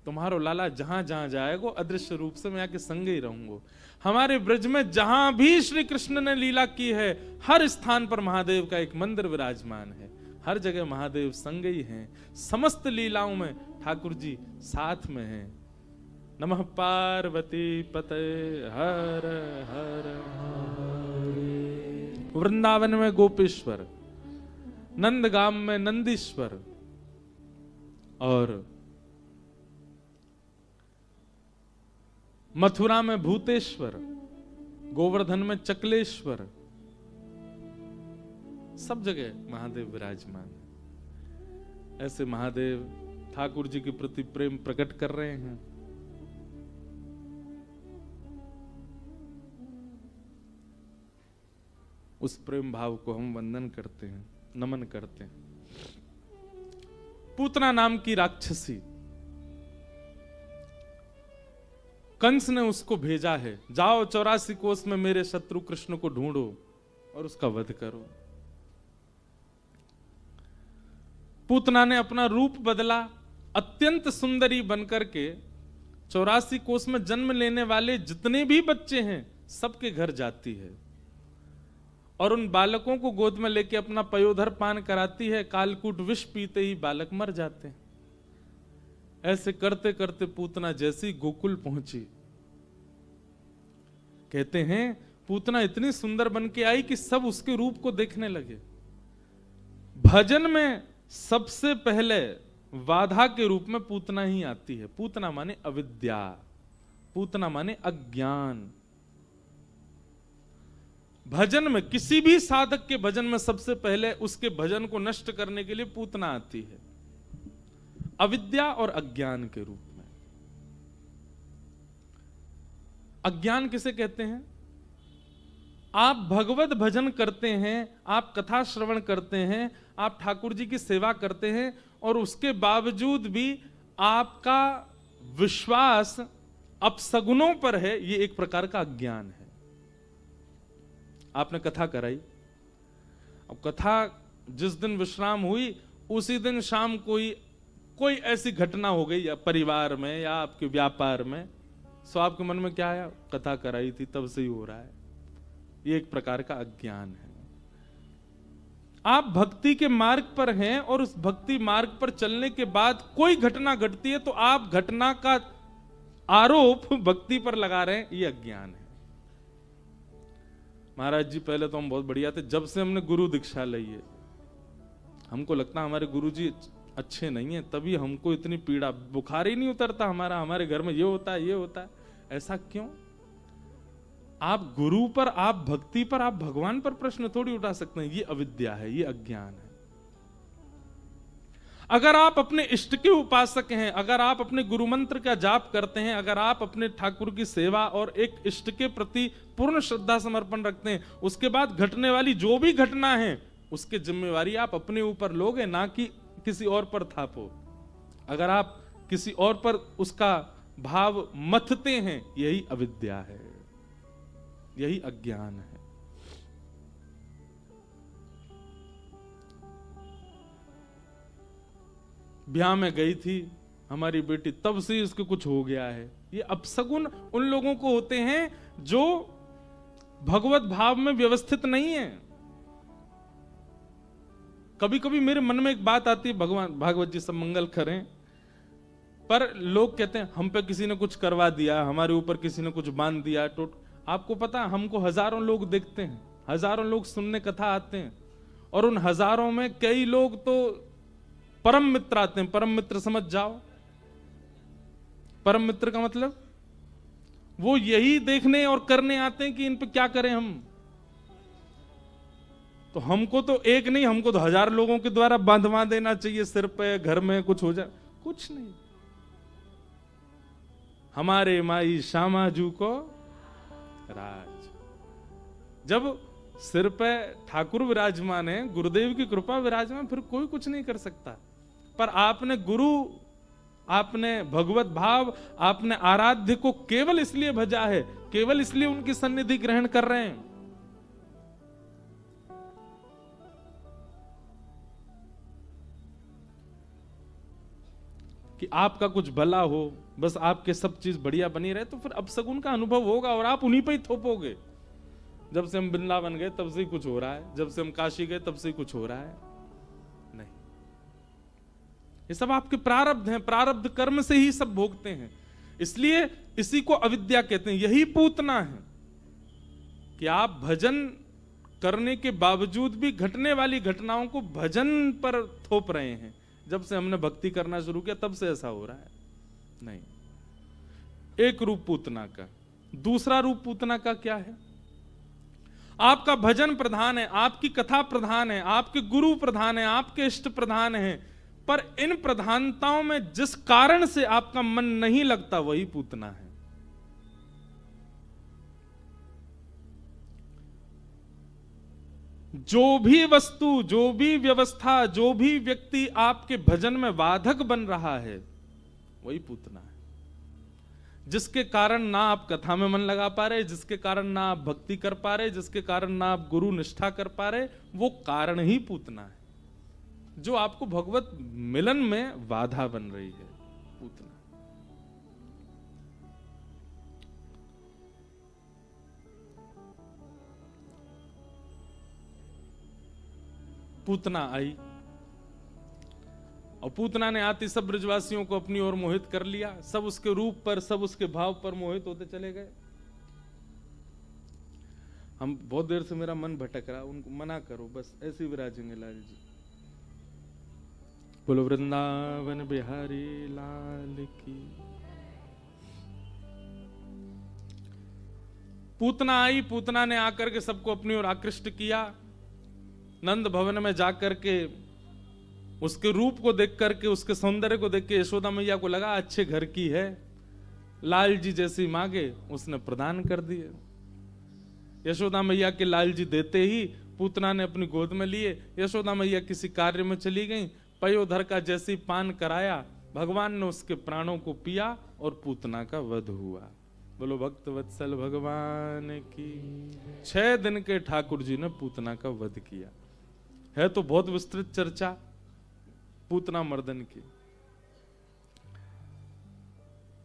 तुम्हारो लाला जहां जहां जाएगो अदृश्य रूप से मैं आके संग ही रहूंगा। हमारे ब्रज में जहां भी श्री कृष्ण ने लीला की है, हर स्थान पर महादेव का एक मंदिर विराजमान है, हर जगह महादेव संग ही हैं। समस्त लीलाओं में ठाकुर जी साथ में हैं। नमः पार्वती पते हर हर हरे। वृंदावन में गोपेश्वर, नंदगाम में नंदीश्वर, और मथुरा में भूतेश्वर, गोवर्धन में चकलेश्वर, सब जगह महादेव विराजमान है। ऐसे महादेव ठाकुर जी के प्रति प्रेम प्रकट कर रहे हैं। उस प्रेम भाव को हम वंदन करते हैं, नमन करते हैं। पूतना नाम की राक्षसी, कंस ने उसको भेजा है, जाओ 84 कोस में मेरे शत्रु कृष्ण को ढूंढो और उसका वध करो। पूतना ने अपना रूप बदला, अत्यंत सुंदरी बनकर के 84 कोष में जन्म लेने वाले जितने भी बच्चे हैं सबके घर जाती है और उन बालकों को गोद में लेके अपना पयोधर पान कराती है। कालकूट विष पीते ही बालक मर जाते हैं। ऐसे करते करते पूतना जैसी गोकुल पहुंची, कहते हैं पूतना इतनी सुंदर बन के आई कि सब उसके रूप को देखने लगे। भजन में सबसे पहले बाधा के रूप में पूतना ही आती है। पूतना माने अविद्या, पूतना माने अज्ञान। भजन में, किसी भी साधक के भजन में सबसे पहले उसके भजन को नष्ट करने के लिए पूतना आती है, अविद्या और अज्ञान के रूप में। अज्ञान किसे कहते हैं? आप भगवत भजन करते हैं, आप कथा श्रवण करते हैं, आप ठाकुर जी की सेवा करते हैं और उसके बावजूद भी आपका विश्वास अपसगुनों पर है, ये एक प्रकार का अज्ञान है। आपने कथा कराई, अब कथा जिस दिन विश्राम हुई उसी दिन शाम कोई ऐसी घटना हो गई या परिवार में या आपके व्यापार में, सो आपके मन में क्या आया? कथा कराई थी तब से ही हो रहा है। ये एक प्रकार का अज्ञान है। आप भक्ति के मार्ग पर हैं और उस भक्ति मार्ग पर चलने के बाद कोई घटना घटती है तो आप घटना का आरोप भक्ति पर लगा रहे हैं, ये अज्ञान है। महाराज जी पहले तो हम बहुत बढ़िया थे, जब से हमने गुरु दीक्षा ली है हमको लगता है हमारे गुरु जी अच्छे नहीं है, तभी हमको इतनी पीड़ा, बुखार ही नहीं उतरता हमारे घर में ये होता है ये होता है। ऐसा क्यों? आप गुरु पर, आप भक्ति पर, आप भगवान पर प्रश्न थोड़ी उठा सकते हैं। ये अविद्या है, ये अज्ञान है। अगर आप अपने इष्ट के उपासक हैं, अगर आप अपने गुरु मंत्र का जाप करते हैं, अगर आप अपने ठाकुर की सेवा और एक इष्ट के प्रति पूर्ण श्रद्धा समर्पण रखते हैं, उसके बाद घटने वाली जो भी घटना है उसकी जिम्मेवारी आप अपने ऊपर लोगे, ना कि किसी और पर थापो। अगर आप किसी और पर उसका भाव मथते हैं, यही अविद्या है, यही अज्ञान है। ब्याह में गई थी हमारी बेटी, तब से इसको कुछ हो गया है। ये अपसगुन उन लोगों को होते हैं जो भगवत भाव में व्यवस्थित नहीं है। कभी कभी मेरे मन में एक बात आती है, भगवान भागवत जी सब मंगल करें, पर लोग कहते हैं हम पे किसी ने कुछ करवा दिया, हमारे ऊपर किसी ने कुछ बांध दिया। तो आपको पता, हमको हजारों लोग देखते हैं, हजारों लोग सुनने कथा आते हैं और उन हजारों में कई लोग तो परम मित्र आते हैं। परम मित्र समझ जाओ, परम मित्र का मतलब वो यही देखने और करने आते हैं कि इन पे क्या करें हम। तो हमको तो एक नहीं, हमको तो 1000 लोगों के द्वारा बांधवा देना चाहिए सिर पे, घर में कुछ हो जाए, कुछ नहीं। हमारे माई श्यामाजू को राज, जब सिर पे ठाकुर विराजमान है, गुरुदेव की कृपा विराजमान, फिर कोई कुछ नहीं कर सकता। पर आपने गुरु, आपने भगवत भाव, आपने आराध्य को केवल इसलिए भजा है, केवल इसलिए उनकी सन्निधि ग्रहण कर रहे हैं। कि आपका कुछ भला हो, बस आपके सब चीज बढ़िया बनी रहे, तो फिर अपसगुन का अनुभव होगा और आप उन्हीं पे ही थोपोगे। जब से हम वृंदावन गए तब से ही कुछ हो रहा है, जब से हम काशी गए तब से ही कुछ हो रहा है। नहीं, ये सब आपके प्रारब्ध हैं, प्रारब्ध कर्म से ही सब भोगते हैं। इसलिए इसी को अविद्या कहते हैं। यही पूतना है कि आप भजन करने के बावजूद भी घटने वाली घटनाओं को भजन पर थोप रहे हैं। जब से हमने भक्ति करना शुरू किया तब से ऐसा हो रहा है। नहीं, एक रूप पूतना का। दूसरा रूप पूतना का क्या है? आपका भजन प्रधान है, आपकी कथा प्रधान है, आपके गुरु प्रधान है, आपके इष्ट प्रधान है, पर इन प्रधानताओं में जिस कारण से आपका मन नहीं लगता वही पूतना है। जो भी वस्तु, जो भी व्यवस्था, जो भी व्यक्ति आपके भजन में बाधक बन रहा है वही पूतना है। जिसके कारण ना आप कथा में मन लगा पा रहे, जिसके कारण ना आप भक्ति कर पा रहे, जिसके कारण ना आप गुरु निष्ठा कर पा रहे, वो कारण ही पूतना है, जो आपको भगवत मिलन में बाधा बन रही है। पूतना पूतना आई और पूतना ने आते सब ब्रजवासियों को अपनी ओर मोहित कर लिया। सब उसके रूप पर, सब उसके भाव पर मोहित होते चले गए। हम बहुत देर से मेरा मन भटक रहा, उनको मना करो, बस ऐसे ही विराजेंगे लाल जी। बोलो वृंदावन बिहारी लाल की। पूतना आई, पूतना ने आकर के सबको अपनी ओर आकृष्ट किया। नंद भवन में जाकर के उसके रूप को देख करके, उसके सौंदर्य को देख के यशोदा मैया को लगा अच्छे घर की है, लाल जी जैसी मांगे उसने प्रदान कर दिए। यशोदा मैया के लाल जी देते ही पूतना ने अपनी गोद में लिए। यशोदा मैया किसी कार्य में चली गई, पयोधर का जैसी पान कराया, भगवान ने उसके प्राणों को पिया और पूतना का वध हुआ। बोलो भक्त वत्सल भगवान की। 6 दिन के ठाकुर जी ने पूतना का वध किया। है तो बहुत विस्तृत चर्चा पूतना मर्दन की।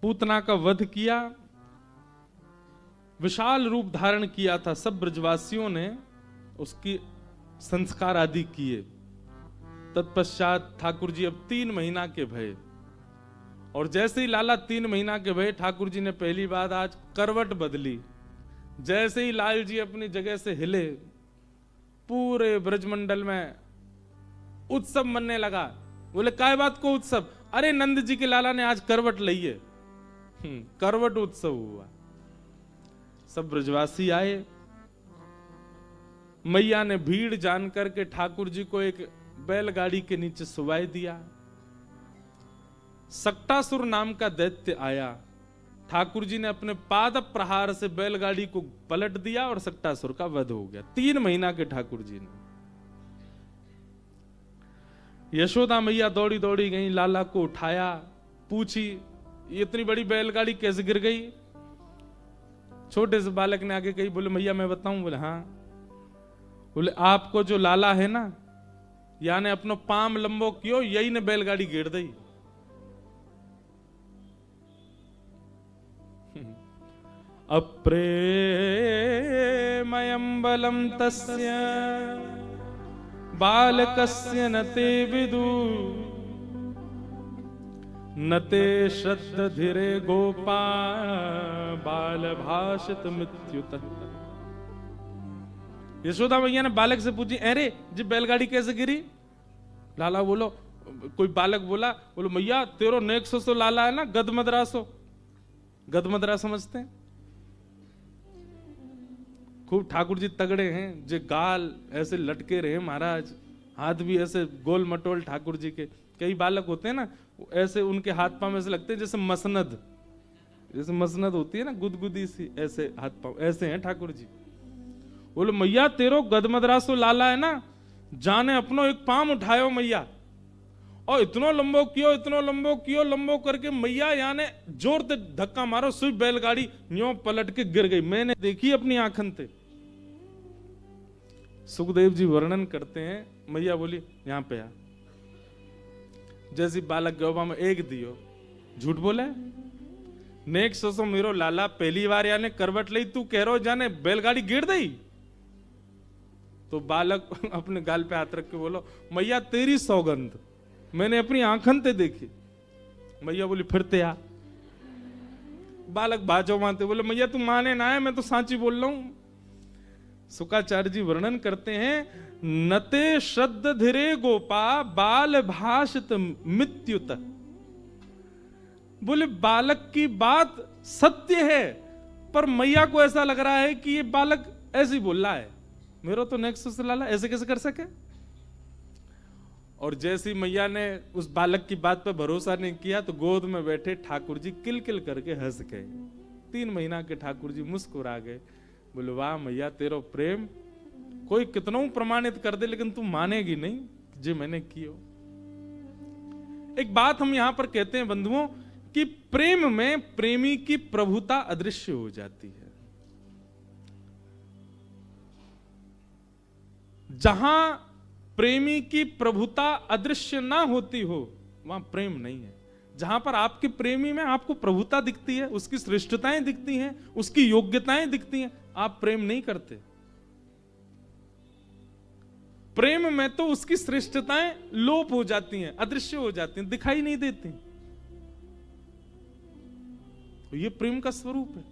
पूतना का वध किया, विशाल रूप धारण किया था। सब ब्रजवासियों ने उसकी संस्कार आदि किए। तत्पश्चात ठाकुर जी अब 3 महीना के भये, और जैसे ही लाला 3 महीना के भये, ठाकुर जी ने पहली बात आज करवट बदली। जैसे ही लाल जी अपनी जगह से हिले, पूरे ब्रजमंडल में उत्सव मनने लगा। बोले काय बात को उत्सव? अरे नंद जी के लाला ने आज करवट ली है। करवट उत्सव हुआ। सब ब्रजवासी आए। मैया ने भीड़ जान करके ठाकुर जी को एक बैलगाड़ी के नीचे सुवाई दिया। सक्टासुर नाम का दैत्य आया। ठाकुर जी ने अपने पाद प्रहार से बैलगाड़ी को पलट दिया और सक्टासुर का वध हो गया। 3 महीना के ठाकुर जी ने। यशोदा मैया दौड़ी दौड़ी गई, लाला को उठाया, पूछी इतनी बड़ी बैलगाड़ी कैसे गिर गई? छोटे से बालक ने आगे कही, बोले मैया मैं बताऊं? बोले हाँ। बोले आपको जो लाला है ना, याने अपनो पाम लंबो कियो, यही ने बैलगाड़ी गिर दी। अप्रेमयं बलं तस्य बालकस्य न ते विदु न ते श्रद्धधिरे गोपा बाल भाषित मृत्युत। यशोदा मैया ने बालक से पूछी, अरे जी बैलगाड़ी कैसे गिरी? लाला बोलो, कोई बालक बोला, बोलो मैया तेरो नेक्सो तो लाला है ना, गदमद्रासो। गदमद्रा समझते हैं? खूब ठाकुर जी तगड़े हैं, जो गाल ऐसे लटके रहे महाराज, हाथ भी ऐसे गोल मटोल ठाकुर जी के। कई बालक होते हैं ना ऐसे, उनके हाथ पांव ऐसे लगते हैं जैसे मसनद, जैसे मसनद होती है ना गुदगुदी सी, ऐसे हाथ पांव ऐसे हैं ठाकुर जी। बोलो मैया तेरो गदमद्रासो लाला है ना, जाने अपनो एक पांव उठायो मैया, और इतनो लंबो कियो, इतनो लंबो कियो, लंबो करके मैया याने जोर से धक्का मारो, सुई बैलगाड़ी यूं पलट के गिर गई। मैंने देखी अपनी आंखन से। सुखदेव जी वर्णन करते हैं, मैया बोली यहां पे आ। जैसी बालक गौबा में एक दियो, झूठ बोले नेक सोसो मेरो लाला पहली बार याने करवट ली, तू कह रो जाने बैलगाड़ी गिर दी। तो बालक अपने गाल पे हाथ रख के बोलो मैया तेरी सौगंध, मैंने अपनी आंखन ते देखी। मैया बोली फिरते आ। बालक बाजो मानते, बोले मैया तू माने ना है, मैं तो सांची बोल रहा हूं। शुकाचार्य जी वर्णन करते हैं, नते श्रद्ध धीरे गोपा बाल भाषित मृत्युत। बोले बालक की बात सत्य है, पर मैया को ऐसा लग रहा है कि ये बालक ऐसे ही बोल रहा है, मेरा तो नेक्स्ट लाला ऐसे कैसे कर सके। और जैसी मैया ने उस बालक की बात पर भरोसा नहीं किया, तो गोद में बैठे ठाकुर जी किलकिल करके हंस गए। 3 महीना के ठाकुर जी मुस्कुरा गए। बोले वाह मैया तेरो प्रेम कोई कितना प्रमाणित कर दे, लेकिन तू मानेगी नहीं जो मैंने कियो। एक बात हम यहां पर कहते हैं बंधुओं, कि प्रेम में प्रेमी की प्रभुता अदृश्य हो जाती है। जहां प्रेमी की प्रभुता अदृश्य ना होती हो, वहां प्रेम नहीं है। जहां पर आपके प्रेमी में आपको प्रभुता दिखती है, उसकी श्रेष्ठताएं दिखती हैं, उसकी योग्यताएं दिखती हैं, आप प्रेम नहीं करते। प्रेम में तो उसकी श्रेष्ठताएं लोप हो जाती हैं, अदृश्य हो जाती हैं, दिखाई नहीं देती। तो ये प्रेम का स्वरूप है।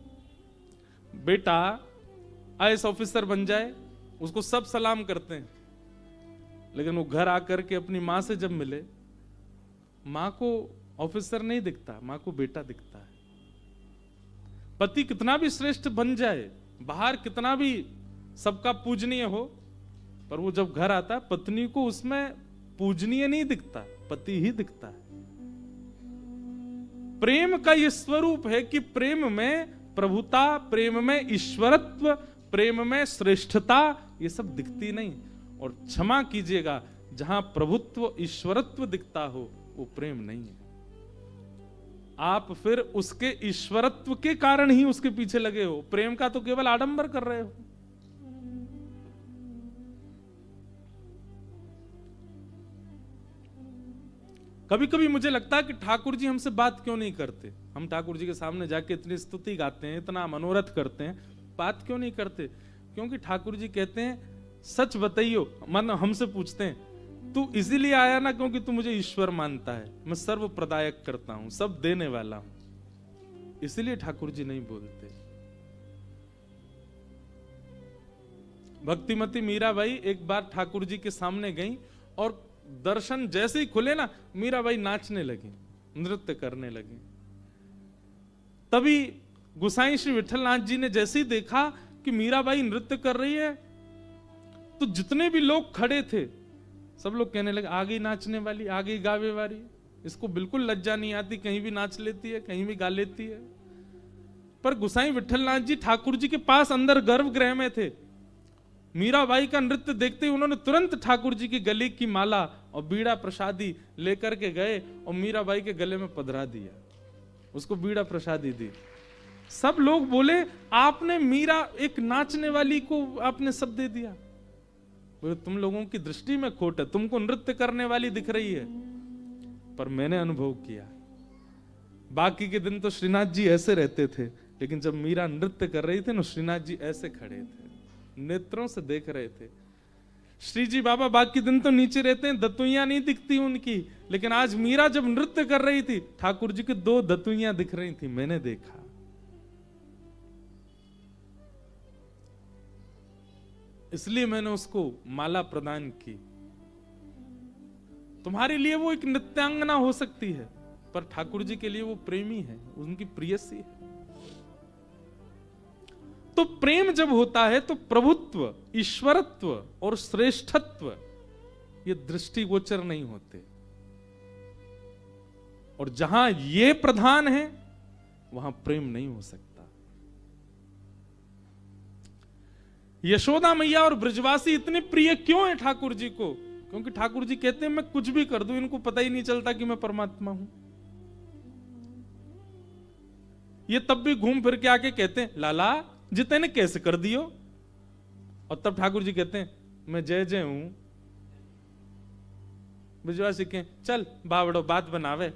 बेटा आईएएस ऑफिसर बन जाए, उसको सब सलाम करते हैं, लेकिन वो घर आकर के अपनी मां से जब मिले, मां को ऑफिसर नहीं दिखता, मां को बेटा दिखता है। पति कितना भी श्रेष्ठ बन जाए, बाहर कितना भी सबका पूजनीय हो, पर वो जब घर आता है, पत्नी को उसमें पूजनीय नहीं दिखता, पति ही दिखता है। प्रेम का ये स्वरूप है कि प्रेम में प्रभुता, प्रेम में ईश्वरत्व, प्रेम में श्रेष्ठता, ये सब दिखती नहीं। और क्षमा कीजिएगा, जहां प्रभुत्व ईश्वरत्व दिखता हो वो प्रेम नहीं है। आप फिर उसके ईश्वरत्व के कारण ही उसके पीछे लगे हो, प्रेम का तो केवल आडंबर कर रहे हो। कभी कभी मुझे लगता है कि ठाकुर जी हमसे बात क्यों नहीं करते। हम ठाकुर जी के सामने जाके इतनी स्तुति गाते हैं, इतना मनोरथ करते हैं, बात क्यों नहीं करते? क्योंकि ठाकुर जी कहते हैं सच बताइयो। मन हमसे पूछते हैं तू इसीलिए आया ना क्योंकि तू मुझे ईश्वर मानता है, मैं सर्व प्रदायक करता हूं, सब देने वाला हूं, इसलिए ठाकुर जी नहीं बोलते। भक्तिमती मीराबाई एक बार ठाकुर जी के सामने गई और दर्शन जैसे ही खुले ना, मीराबाई नाचने लगी, नृत्य करने लगी। तभी गुसाई श्री विठलनाथ जी ने जैसे ही देखा कि मीराबाई नृत्य कर रही है, तो जितने भी लोग खड़े थे सब लोग कहने लगे आ गई नाचने वाली, आ गई गावे वाली, इसको बिल्कुल लज्जा नहीं आती, कहीं भी नाच लेती है, कहीं भी गा लेती है। पर गुसाई विठलनाथ जी ठाकुर जी के पास अंदर गर्भगृह में थे। मीराबाई का नृत्य देखते ही उन्होंने तुरंत ठाकुर जी की गले की माला और बीड़ा प्रसादी लेकर के गए और मीराबाई के गले में पधरा दिया, उसको बीड़ा प्रसादी दी। सब लोग बोले आपने मीरा एक नाचने वाली को आपने सब दे दिया। बोले तुम लोगों की दृष्टि में खोट है, तुमको नृत्य करने वाली दिख रही है, पर मैंने अनुभव किया। बाकी के दिन तो श्रीनाथ जी ऐसे रहते थे, लेकिन जब मीरा नृत्य कर रही थी ना, श्रीनाथ जी ऐसे खड़े थे, नेत्रों से देख रहे थे। श्री जी बाबा बाकी दिन तो नीचे रहते हैं, दतुइयां नहीं दिखती उनकी, लेकिन आज मीरा जब नृत्य कर रही थी, ठाकुर जी की 2 दतुइयां दिख रही थी, मैंने देखा। इसलिए मैंने उसको माला प्रदान की। तुम्हारे लिए वो एक नृत्यांगना हो सकती है, पर ठाकुर जी के लिए वो प्रेमी है, उनकी प्रियसी है। तो प्रेम जब होता है तो प्रभुत्व, ईश्वरत्व और श्रेष्ठत्व ये दृष्टिगोचर नहीं होते, और जहां ये प्रधान है वहां प्रेम नहीं हो सकता। यशोदा मैया और ब्रजवासी इतने प्रिय क्यों है ठाकुर जी को? क्योंकि ठाकुर जी कहते हैं मैं कुछ भी कर दूं, इनको पता ही नहीं चलता कि मैं परमात्मा हूं। ये तब भी घूम फिर के आके कहते हैं लाला जिते ने कैसे कर दियो, और तब ठाकुर जी कहते हैं मैं जय जय हूं। ब्रजवासी कहें चल बावड़ो बात बनावे,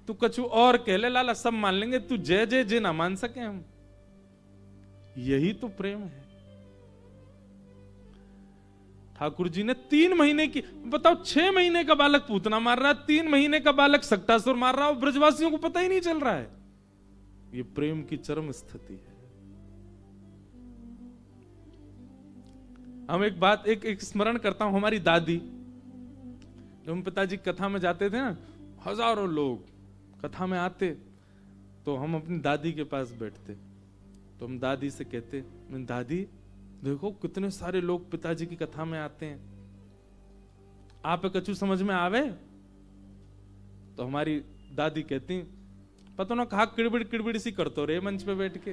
तू कछु और कह ले लाला, सब मान लेंगे, तू जय जय जय ना मान सके हम। यही तो प्रेम है। ठाकुर जी ने 3 महीने की, बताओ 6 महीने का बालक पूतना मार रहा है, 3 महीने का बालक सक्टासुर मार रहा है, और ब्रजवासियों को पता ही नहीं चल रहा है। ये प्रेम की चरम स्थिति है। हम एक बात एक स्मरण करता हूं, हमारी दादी, जब हम पिताजी कथा में जाते थे ना, हजारों लोग कथा में आते, तो हम अपनी दादी के पास बैठते, तो हम दादी से कहते दादी देखो कितने सारे लोग पिताजी की कथा में आते हैं, आप कछु समझ में आवे? तो हमारी दादी कहती पता ना कहा किड़बिड़ किड़बिड़ सी करतो रे मंच पे बैठ के,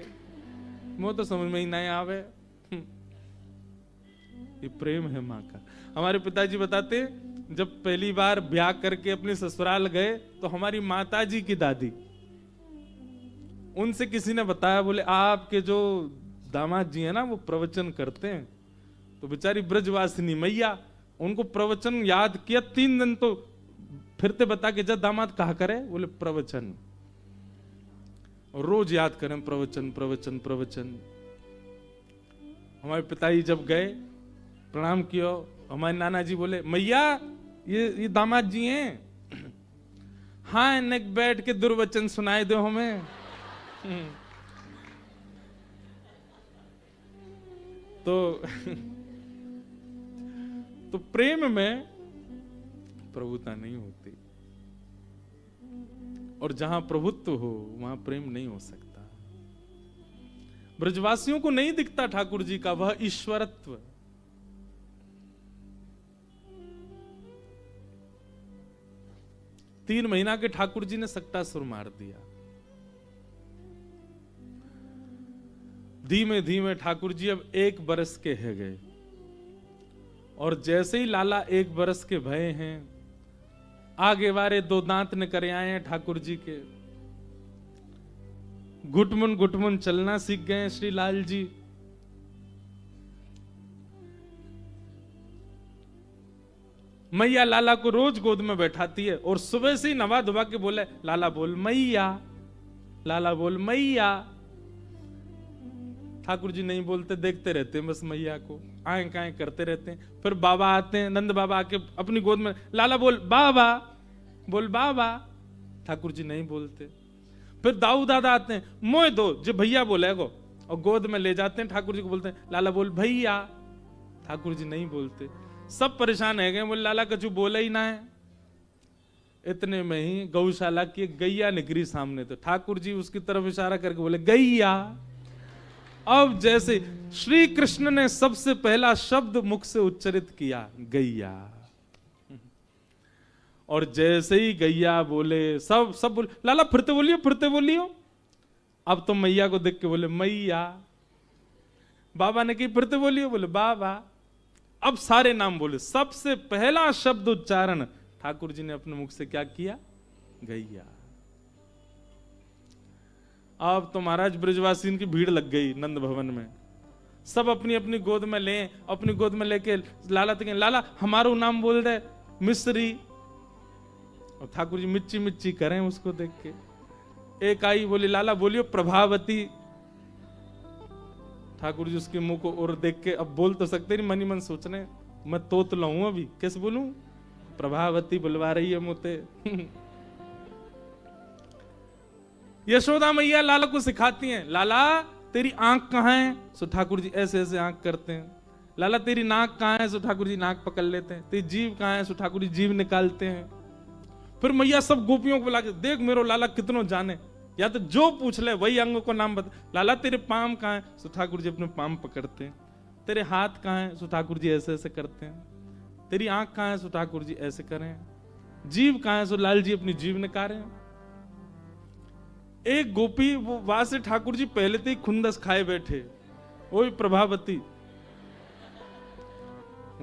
वो तो समझ में ही नहीं आवे। ये प्रेम है माँ का। हमारे पिताजी बताते जब पहली बार ब्याह करके अपने ससुराल गए, तो हमारी माताजी की दादी, उनसे किसी ने बताया, बोले आपके जो दामाद जी है ना वो प्रवचन करते हैं। तो बेचारी ब्रजवासिनी मैया, उनको प्रवचन याद किया 3 दिन, तो फिरते बता के जब दामाद कहा करे, बोले प्रवचन, और रोज याद करें प्रवचन प्रवचन प्रवचन। हमारे पिताजी जब गए, प्रणाम किया हमारे नाना जी बोले, मैया ये दामाद जी हैं। हाँ, इन्हें बैठ के दुर्वचन सुनाए दो हमें। तो प्रेम में प्रभुता नहीं होती, और जहां प्रभुत्व हो वहां प्रेम नहीं हो सकता। ब्रजवासियों को नहीं दिखता ठाकुर जी का वह ईश्वरत्व। तीन महीना के ठाकुर जी ने सक्टासुर मार दिया। धीमे धीमे ठाकुर जी अब 1 बरस के है गए, और जैसे ही लाला 1 बरस के भये हैं, आगे वारे 2 दांत निकल आए हैं ठाकुर जी के। घुटमुन घुटमुन चलना सीख गए श्री लाल जी। मैया लाला को रोज गोद में बैठाती है, और सुबह से ही नवा धुबा के बोले, लाला बोल मैया, लाला बोल मैया। ठाकुर जी नहीं बोलते, देखते रहते हैं बस मैया को, आए काए करते रहते हैं। फिर बाबा आते हैं, नंद बाबा आके अपनी गोद में, लाला बोल बाबा, बोल बाबा। ठाकुर जी नहीं बोलते। फिर दाऊ दादा आते हैं, मोए दो जो भैया बोलेगो, और गोद में ले जाते हैं। ठाकुर जी को बोलते हैं, लाला बोल भैया। ठाकुर जी नहीं बोलते। सब परेशान है गए, बोले लाला कछु बोला ही ना है। इतने में ही गौशाला की एक गैया निकली सामने, तो ठाकुर जी उसकी तरफ इशारा करके बोले गैया। अब जैसे श्री कृष्ण ने सबसे पहला शब्द मुख से उच्चारित किया, गैया, और जैसे ही गैया बोले, सब बोले, लाला फिरते बोलियो, फिरते बोलियो। अब तो मैया को देख के बोले मैया। बाबा ने कही फिरते बोलियो, बोले बाबा। अब सारे नाम बोले, सबसे पहला शब्द उच्चारण ठाकुर जी ने अपने मुख से क्या किया, गैया। अब तो महाराज ब्रजवासियों की भीड़ लग गई नंद भवन में। सब अपनी अपनी गोद में ले, अपनी गोद में लेके लाला तक, लाला हमारो नाम बोल दे, मिश्री। और ठाकुर जी मिच्ची मिच्ची करें उसको देख के। एक आई बोली, लाला बोलियो प्रभावती। ठाकुर जी उसके मुंह को और देख के, अब बोल तो सकते नहीं, मनी मन सोचने, मैं तोत लाऊं अभी, कैसे बोलूं, प्रभावती बुलवा रही है मुझे। यशोदा मैया लाला को सिखाती हैं, लाला तेरी आंख कहां है? सो ठाकुर जी ऐसे ऐसे आंख करते हैं। लाला तेरी नाक कहां है? सो ठाकुर जी नाक पकड़ लेते हैं। तेरी जीभ कहां है? सो ठाकुर जी जीभ निकालते हैं। फिर मैया सब गोपियों को बुला के, देख मेरो लाला कितनों जाने, या तो जो पूछ ले वही अंग को नाम बता। लाला तेरे पाम कहां है? सो ठाकुर जी अपने पाम पकड़ते हैं। तेरे हाथ कहां है? सो ठाकुर जी ऐसे ऐसे करते हैं। तेरी आंख कहां है? सो ठाकुर जी ऐसे करें। जीभ कहां है? सो लाल जी अपनी जीभ निकालें। एक गोपी वो वहां से ठाकुर जी पहले से ही खुंदस खाए बैठे, ओए प्रभावती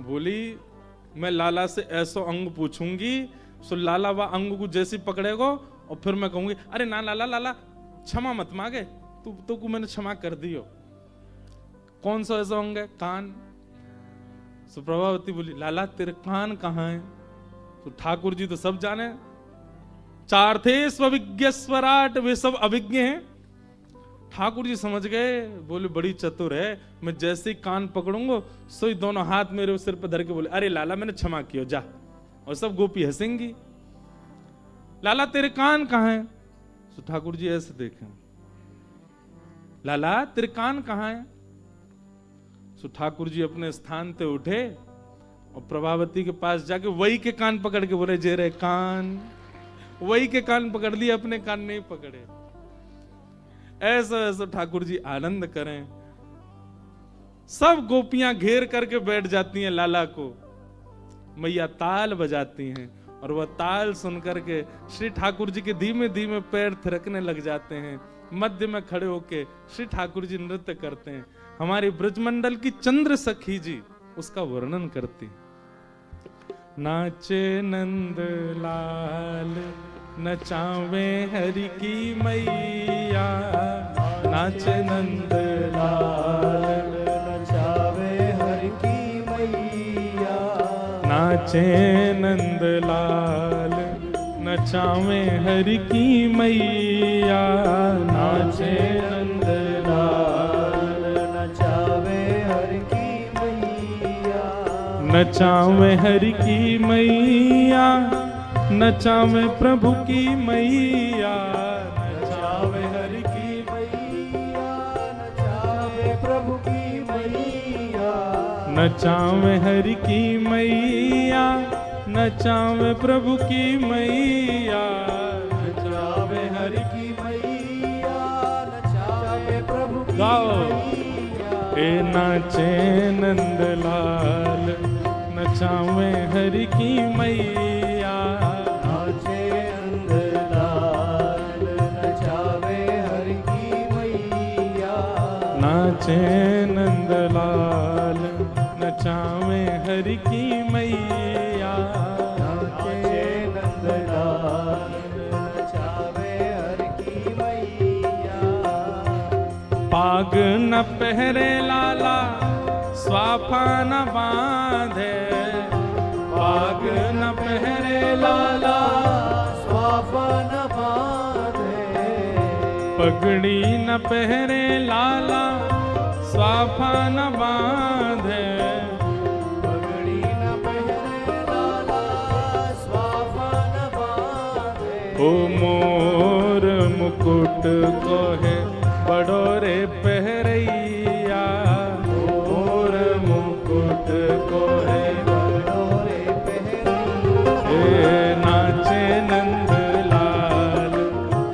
बोली, मैं लाला से ऐसा अंग पूछूंगी, सो लाला वह अंग को जैसे पकड़ेगा, और फिर मैं कहूंगी, अरे ना लाला, लाला क्षमा मत मांगे, तू को मैंने क्षमा कर दियो। कौन सा ऐसा अंग है? कान। सो प्रभावती बोली, लाला तेरे कान कहां है? तो ठाकुर जी तो सब जाने, 4 थे स्वविज्ञ स्वराट, वे सब अभिज्ञ हैं। ठाकुर जी समझ गए, बोले बड़ी चतुर है, मैं जैसे ही कान पकड़ूंगा सो ही दोनों हाथ मेरे सिर पर धर के बोले, अरे लाला मैंने क्षमा किया, जा। और सब गोपी हंसेंगी। लाला तेरे कान कहां है? तो ठाकुर जी ऐसे देखें, लाला तेरे कान कहां है? सो ठाकुर जी अपने स्थान पे उठे और प्रभावती के पास जाके वही के कान पकड़ के बोले, जे रे कान। वही के कान पकड़ लिए, अपने कान नहीं पकड़े। ऐसा ऐसा ठाकुर जी आनंद करें। सब गोपियां घेर करके बैठ जाती हैं लाला को। मैया ताल बजाती हैं, और वह ताल सुन करके श्री ठाकुर जी के धीमे धीमे पैर थिरकने लग जाते हैं। मध्य में खड़े होके श्री ठाकुर जी नृत्य करते हैं। हमारी ब्रजमंडल की चंद्र सखी जी उसका वर्णन करती, नाचे नंद लाल नचावे हरि की मैया, नाचे नंद लाल नचावे हरि की मैया, नाचे नंद लाल नचावे हरि की मैया, नाचे नंद लाल नचावे हरि की मैया, नचावे हरि की मैया, नचावे प्रभु की मैया, नचावे हरि की मैया, नचावे प्रभु की मैया, नचावे हरि की मैया, नचावे प्रभु की मैया, नचावे हरि की मैया, नचावे प्रभु की गाओ। मैया। ए नाचे नंदलाल, नचावे हरि की मैया, नाचे नंदलाल, नचावे हरि की मैया, नाचे नंदलाल, नचावे हरि की मैया, नाचे नंदलाल, नचावे हरि की मैया। पाग न पहरे लाला, स्वाफा न बांधे, पाग न पहरे लाला, स्वाफा न बांधे, पगड़ी न पहरे लाला, स्वाफा न बांधे, पगड़ी न पहरे लाला, स्वाफा न बांधे। ओ मोर मुकुट को है बड़ो रे पहरैया, मोर मुकुट को है बड़ो रे पहरैया। ए नाचे नंदलाल,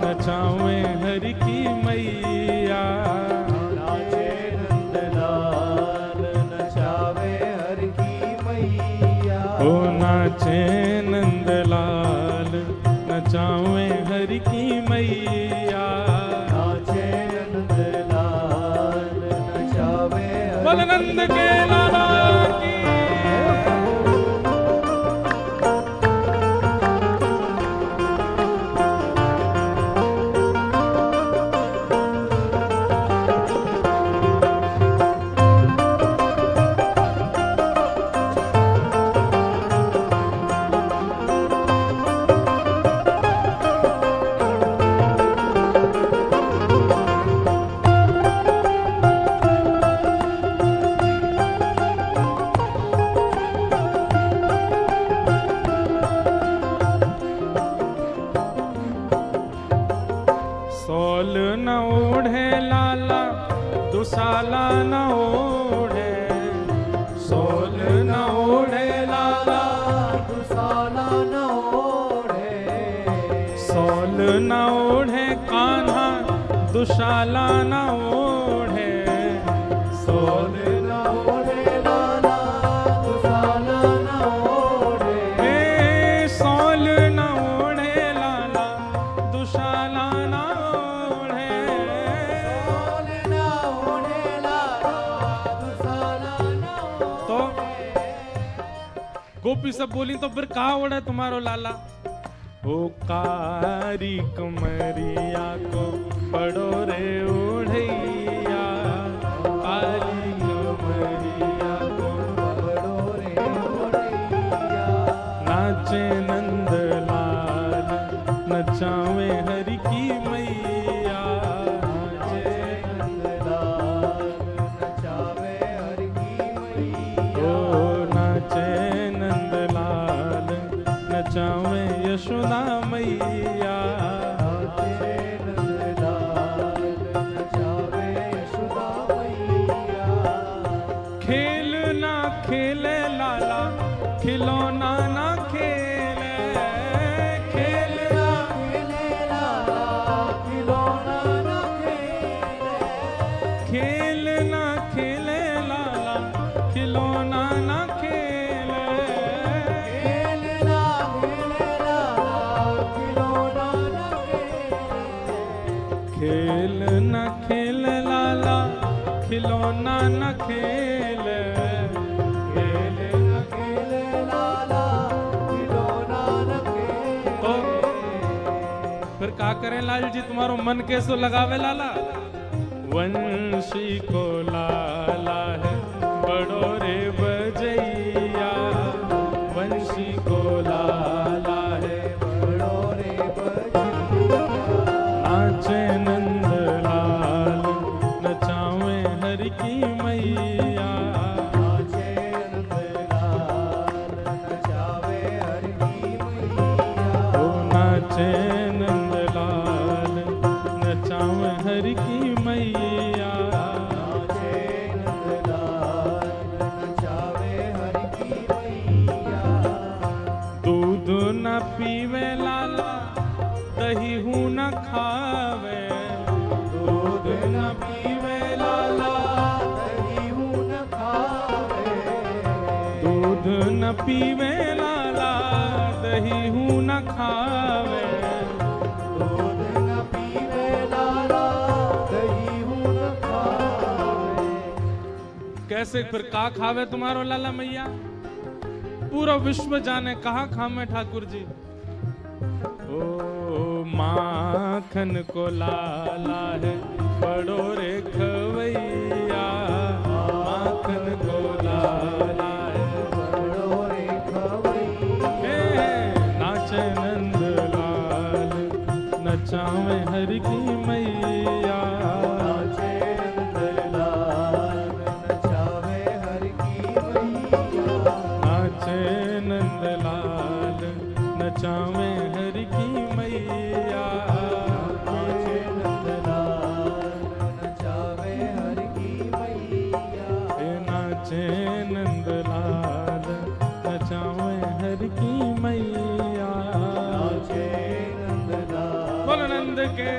नचावे हरि की मैया, नाचे नंदलाल, नचावे हरि की मैया। ओ नाचे नंदलाल, नचावे हरि की मैया, नाचे नंदलाल, नचावे हरि बोल नंद के लाला की। सोल न ओढ़े लाला, दुसाला न ओढ़े, सोल न ओढ़े लाला, दुसाला न ओढ़े, सोल न ओढ़े कान्हा, दुशाला न ओढ़े, सोल न ओढ़े लाला, दुसाला न ओढ़े। ए सोल न ओढ़े लाला, दुशाला न ओढ़े। सोल न ओढ़े लाला, दुसाला न तो ओढ़े। गोपी सब बोली तो फिर कहा ओढ़े तुम्हारो लाला? ओ कारी कमरिया को बड़ो रे ओढ़ैया, कारी कमरिया को बड़ो रे ओढ़ैया। नाचे नंदलाल, नचावे हरि की मैया, नाचे नंदलाल, नचावे हरि की मैया। ओ नाचे नंदलाल, नचावे यशोदा मैया, नाचे नंदलाल, नचावे यशोदा मैया। खेल ना खेले लाला, खिलौना ना खेले, खेल खेलना खेले लाला, खिलौना न खेले। खेल ना खेले लाला, खिलौना ना खेले, खेलना खेले लाला, खिलौना न खेले। खेल ना खेले लाला, खिलौना ना खेले। खेलना खेले लाला, खिलौना न तो खेले। फिर का करें लाल जी, तुम्हारो मन कैसो लगावे लाला? वंशी को लाला है बड़ो रे बजैया, वंशी को लाला है बड़ो रे बजैया। नाचे नंदलाल, नचावे हरि की मैया, नाचे नंदलाल, न पीवे लाला दही हूँ न खावे, दूध न पीवे लाला दही हूँ न खावे, दूध न पीवे लाला दही हूँ न खावे, दूध न पीवे लाला दही हूँ न खावे। कैसे फिर का खावे तुम्हारो लाला मैया? पूरा विश्व जाने कहाँ खामे ठाकुर जी। ओ माखन को लाला है बड़ो रे खवैया, माखन को लाला है बड़ो रे खवैया, नाचे नंद लाल नचावे हर की मैया, नाचे नंद लाल नचावे हर की मैया, नाचे नंद लाल नचावे हर की मैया, नाचे नंद लाल नचावे हर की मैया, नाचे नंद लाल नचावे हर की मैया। नाचे नंद लाल बोल नंद के